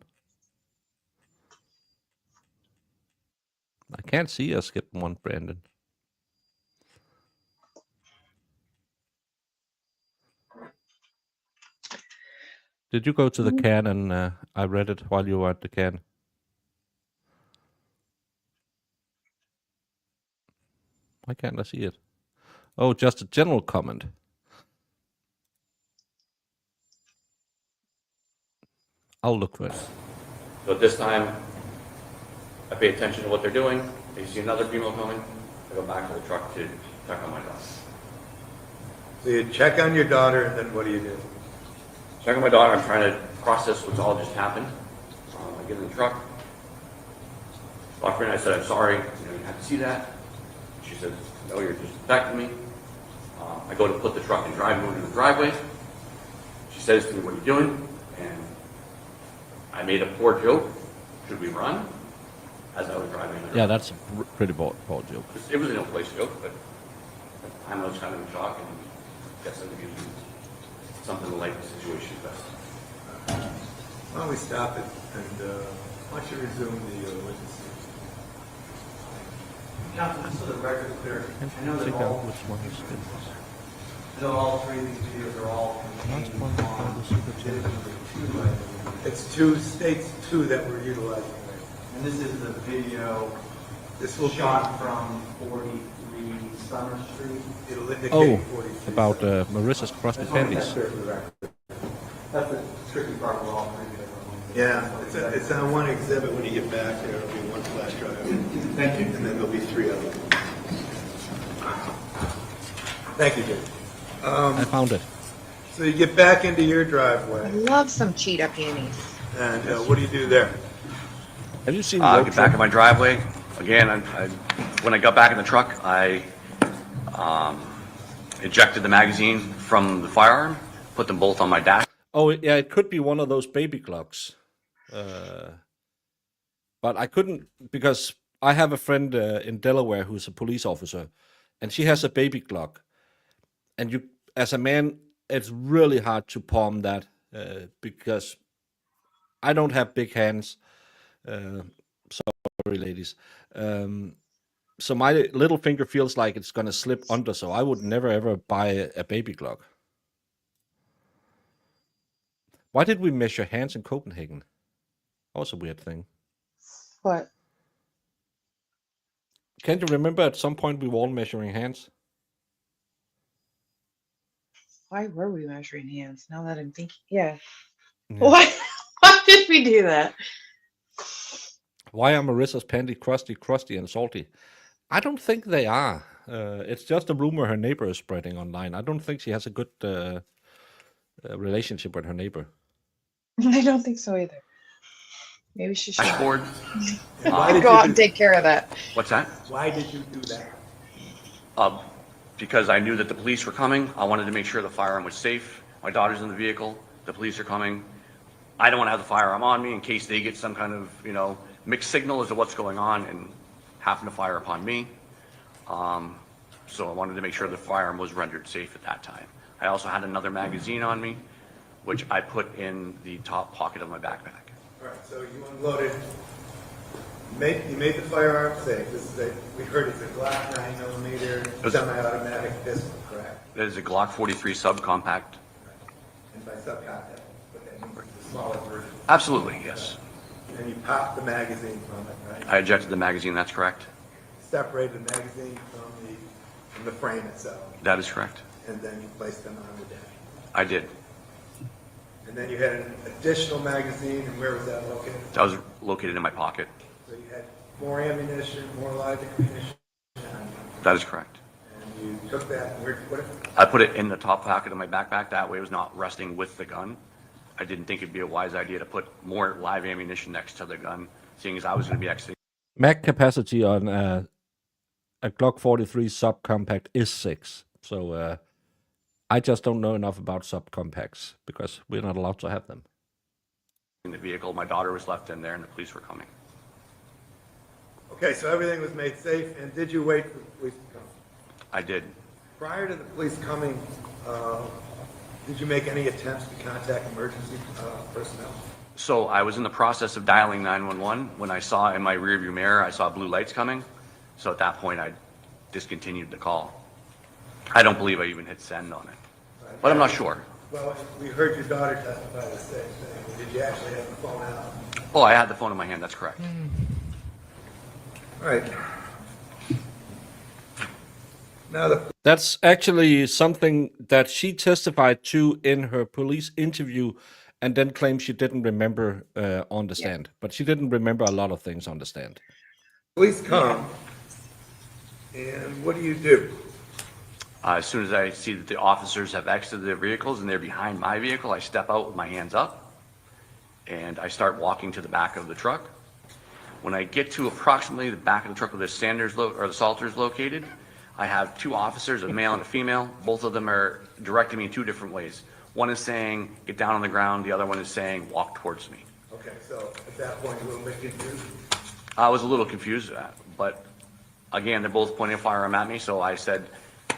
I can't see us skip one, Brandon. Did you go to the can and I read it while you were at the can? Why can't I see it? Oh, just a general comment. I'll look for it. So at this time, I pay attention to what they're doing. They see another female coming. I go back to the truck to check on my daughter. So you check on your daughter, and then what do you do? Check on my daughter. I'm trying to process what's all just happened. I get in the truck. Walk in. I said, "I'm sorry. You have to see that." She said, "No, you're just protecting me." I go to put the truck in drive mode into the driveway. She says to me, "What are you doing?" And I made a poor joke. Should we run? As I was driving. Yeah, that's a pretty bold joke. It was an ill-placed joke, but I was kind of in shock and guess I'm using something to lighten the situation best. Why don't we stop it, and why don't you resume the witness? Counsel, just so the record's clear, I know that Figure out all, which one is good. I know all three of these videos are all contained That's one on of the super two, I believe. It's two states, two that we're utilizing. And this is the video This will shot from 43 Summer Street. It'll indicate Oh, 43. about Marissa's crusty Just want to make panties. that clear for the record. That's the tricky part with all three videos. Yeah, it's on one exhibit. When you get back there, it'll be one flash drive. Thank you. And then there'll be three of them. Thank you, Jim. I found it. So you get back into your I driveway, love some cheetah panties. and what do you do there? Have you seen I Road get back Trip? in my driveway. Again, when I got back in the truck, I ejected the magazine from the firearm, put them both on my dash. Oh, yeah, it could be one of those baby Glocks. But I couldn't, because I have a friend in Delaware who's a police officer, and she has a baby Glock. And you, as a man, it's really hard to palm that because I don't have big hands. Sorry, ladies. So my little finger feels like it's going to slip under, so I would never ever buy a baby Glock. Why did we measure hands in Copenhagen? That was a weird thing. What? Can't you remember at some point we were all measuring hands? Why were we measuring hands? Now that I'm thinking, yeah. Yeah. Why did we do that? Why are Marissa's panties crusty, and salty? I don't think they are. It's just a rumor her neighbor is spreading online. I don't think she has a good relationship with her neighbor. I don't think so either. Maybe she should Dashboard. go out and take care of that. What's that? Why did you do that? Because I knew that the police were coming. I wanted to make sure the firearm was safe. My daughter's in the vehicle. The police are coming. I don't want to have the firearm on me in case they get some kind of, mixed signal as to what's going on and happen to fire upon me. So I wanted to make sure the firearm was rendered safe at that time. I also had another magazine on me, which I put in the top pocket of my backpack. All right, so you unloaded. You made the firearm safe. We heard it's a Glock 9mm semi-automatic pistol, correct? That is a Glock 43 subcompact. And by subcompact, what that means is the smaller version. Absolutely, yes. And you popped the magazine from it, right? I ejected the magazine, that's correct. Separated the magazine from the frame itself, That is correct. and then you placed them on the dash. I did. And then you had an additional magazine, and where was that located? That was located in my pocket. So you had more ammunition, more live ammunition, That is correct. and you took that, and where'd you put it? I put it in the top pocket of my backpack. That way it was not resting with the gun. I didn't think it'd be a wise idea to put more live ammunition next to the gun, seeing as I was going to be exiting. Mag capacity on a Glock 43 subcompact is 6. So I just don't know enough about subcompacts because we're not allowed to have them. In the vehicle, my daughter was left in there, and the police were coming. Okay, so everything was made safe, and did you wait for the police to come? I did. Prior to the police coming, did you make any attempts to contact emergency personnel? So I was in the process of dialing 911 when I saw in my rearview mirror, I saw blue lights coming. So at that point, I discontinued the call. I don't believe I even hit send on it, but I'm not sure. Well, we heard your daughter testify the same thing. Did you actually have the phone out? Oh, I had the phone in my hand, that's correct. All right. Now the That's actually something that she testified to in her police interview, and then claimed she didn't remember on the stand. But she didn't remember a lot of things on the stand. police come, and what do? As soon as I see that the officers have exited their vehicles and they're behind my vehicle, I step out with my hands up and I start walking to the back of the truck. When I get to approximately the back of the truck where the the Salter is located, I have two officers, a male and a female. Both of them are directing me in two different ways. One is saying, get down on the ground. The other one is saying, walk towards me. Okay, so at that point, you were confused? I was a little confused, but again, they're both pointing a firearm at me, so I said,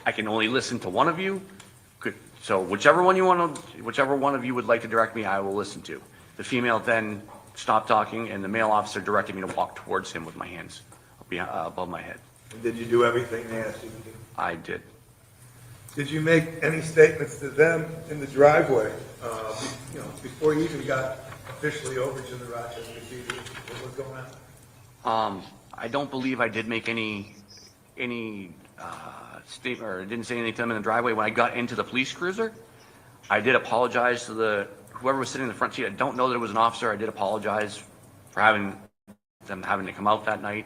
I can only listen to one of you. So whichever one of you would like to direct me, I will listen to. The female then stopped talking, and the male officer directed me to walk towards him with my hands above my head. And did you do everything they asked you to do? I did. Did you make any statements to them in the driveway, before you even got officially over to the Rochester PD? What was going on? I don't believe I did make any statement, or didn't say anything to them in the driveway. When I got into the police cruiser, I did apologize to whoever was sitting in the front seat. I don't know that it was an officer. I did apologize for having to come out that night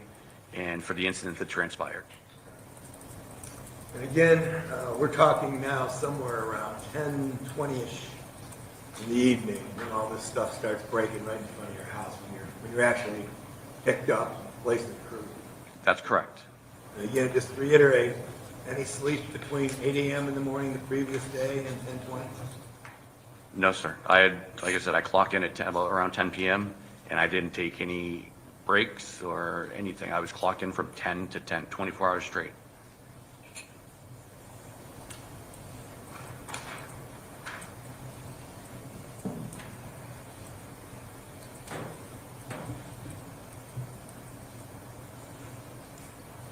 and for the incident that transpired. And again, we're talking now somewhere around 10:20ish in the evening when all this stuff starts breaking right in front of your house when you're actually picked up, placed in the cruiser. That's correct. And again, just to reiterate, any sleep between 8 a.m. in the morning the previous day and 10:20? No, sir. Like I said, I clocked in at about around 10 p.m. and I didn't take any breaks or anything. I was clocked in from 10 to 10, 24 hours straight.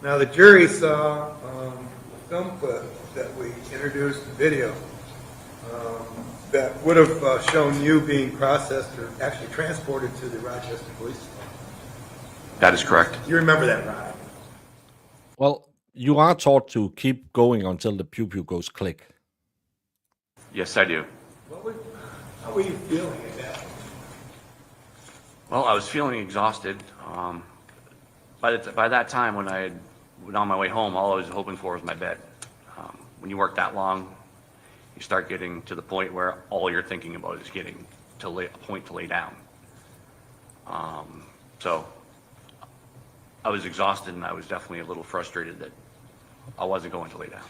Now, the jury saw a film clip that we introduced, the video, that would have shown you being processed or actually transported to the Rochester Police Department. That is correct. You remember that, right? Well, you are taught to keep going until the pew-pew goes click. Yes, I do. How were you feeling at that point? Well, I was feeling exhausted. By that time, when I was on my way home, all I was hoping for was my bed. When you work that long, you start getting to the point where all you're thinking about is getting to a point to lay down. So I was exhausted, and I was definitely a little frustrated that I wasn't going to lay down.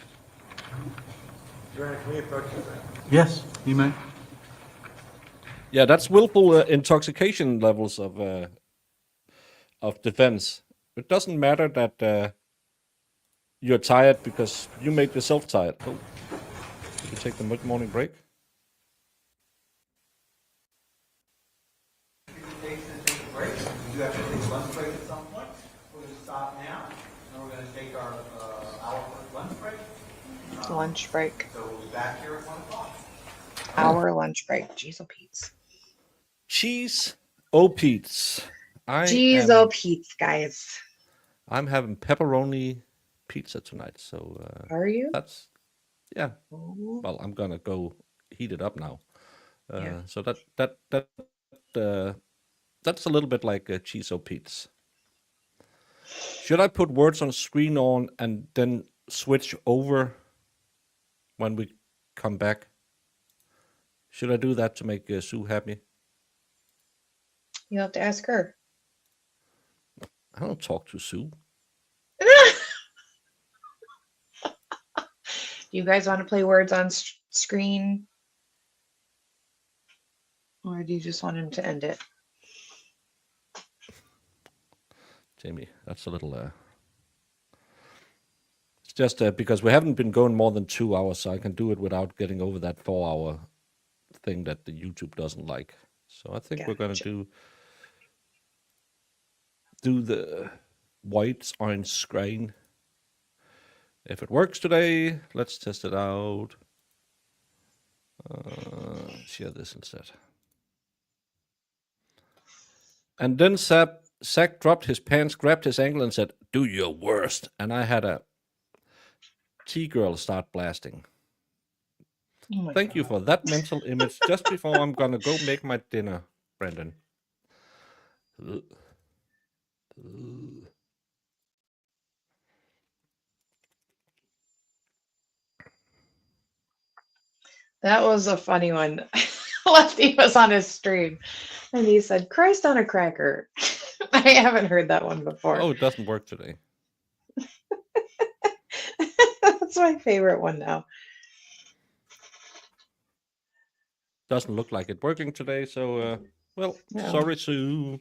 Your Honor, can we approach you? Yes, you may. Yeah, that's willful intoxication levels of defense. It doesn't matter that you're tired because you made yourself tired. Oh, did you take the mid-morning break? Take a break. We do have to take a lunch break at some point. We're going to stop now, and we're going to take our hour lunch break. Lunch break. So we'll be back here at 1 o'clock. Hour lunch break. Jeez, oh Pete's. Cheese O-Pete's. Jeez, oh Pete's, guys. I'm having pepperoni pizza tonight, so Are you? that's yeah. Oh. Well, I'm gonna go heat it up now. Yeah. So that's a little bit like cheese O-Pete's. Should I put words on screen on and then switch over when we come back? Should I do that to make Sue happy? You have to ask her. I don't talk to Sue. You guys want to play words on screen? Or do you just want him to end it? Jamie, that's a little... It's just because we haven't been going more than 2 hours, so I can do it without getting over that 4-hour thing that the YouTube doesn't like. So I think we're gonna do the white on screen. If it works today, let's test it out. Share this instead. And then Zach dropped his pants, grabbed his ankle, and said, "Do your worst." And I had a T-girl start blasting. Oh Thank you for that mental image just before I'm gonna go make my dinner, Brendan. That was a funny one. Lefty was on his stream and he said, "Christ on a cracker." I haven't heard that one before. Oh, it doesn't work today. That's my favorite one now. Doesn't look like it working today, so well, No. sorry, Sue.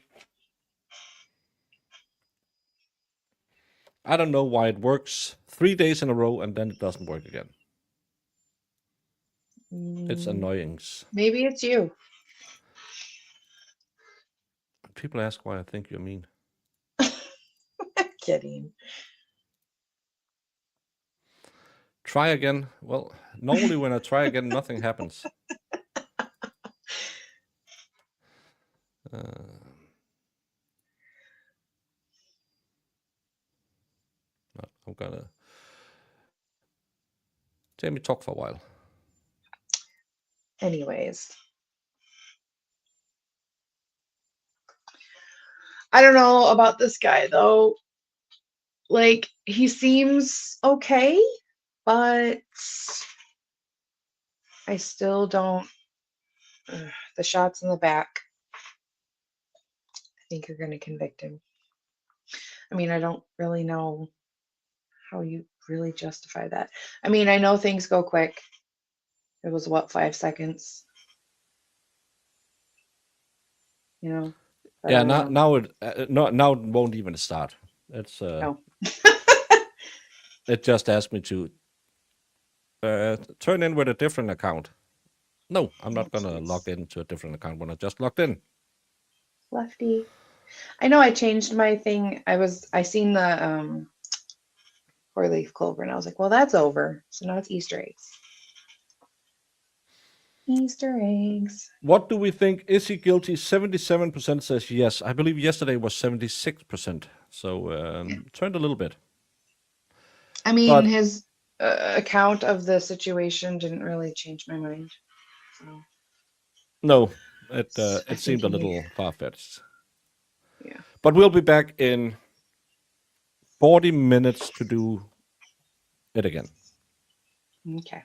I don't know why it works 3 days in a row and then it doesn't work again. It's annoying. Maybe it's you. People ask why I think you're mean. Kidding. Try again. Well, normally when I try again, nothing happens. I'm gonna Jamie talk for a while. Anyways. I don't know about this guy though. Like, he seems okay, but I still don't. The shots in the back, I think you're going to convict him. I mean, I don't really know how you really justify that. I mean, I know things go quick. It was what, 5 seconds? You know? Yeah, now it won't even start. It's No. It just asked me to turn in with a different account. No, I'm not gonna log into a different account when I just logged in. Lefty. I know I changed my thing. I seen the 4-leaf clover and I was like, well, that's over. So now it's Easter eggs. Easter eggs. What do we think? Is he guilty? 77% says yes. I believe yesterday was 76%. So turned a little bit. I mean, But- his account of the situation didn't really change my mind. So, No, I it seemed a think he- little far-fetched. Yeah. But we'll be back in 40 minutes to do it again. Okay.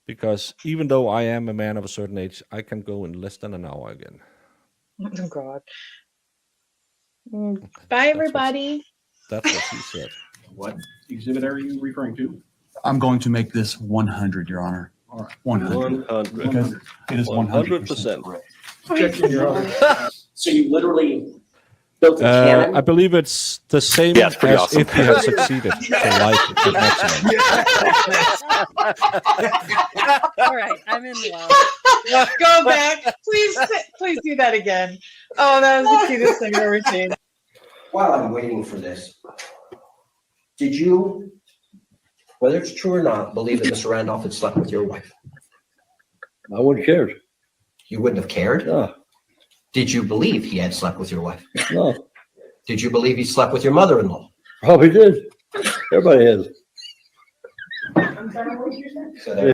Because even though I am a man of a certain age, I can go in less than an hour again. Oh, God. Bye, everybody. That's what she said. What exhibit are you referring to? I'm going to make this 100, Your Honor. All right. 100. 100. Because it is 100% 100%. correct. Checking your honor. So you literally built a cannon? I believe it's the same Yeah, it's pretty as awesome. if you had succeeded. So life is maximum. All right, I'm in love. Go back. Please do that again. Oh, that was the cutest thing I've ever seen. While I'm waiting for this, did you, whether it's true or not, believe that Mr. Randolph had slept with your wife? I wouldn't care. You wouldn't have cared? No, Did you believe he had slept with your wife? no, Did you believe he slept with your mother-in-law? probably did. Everybody has. So there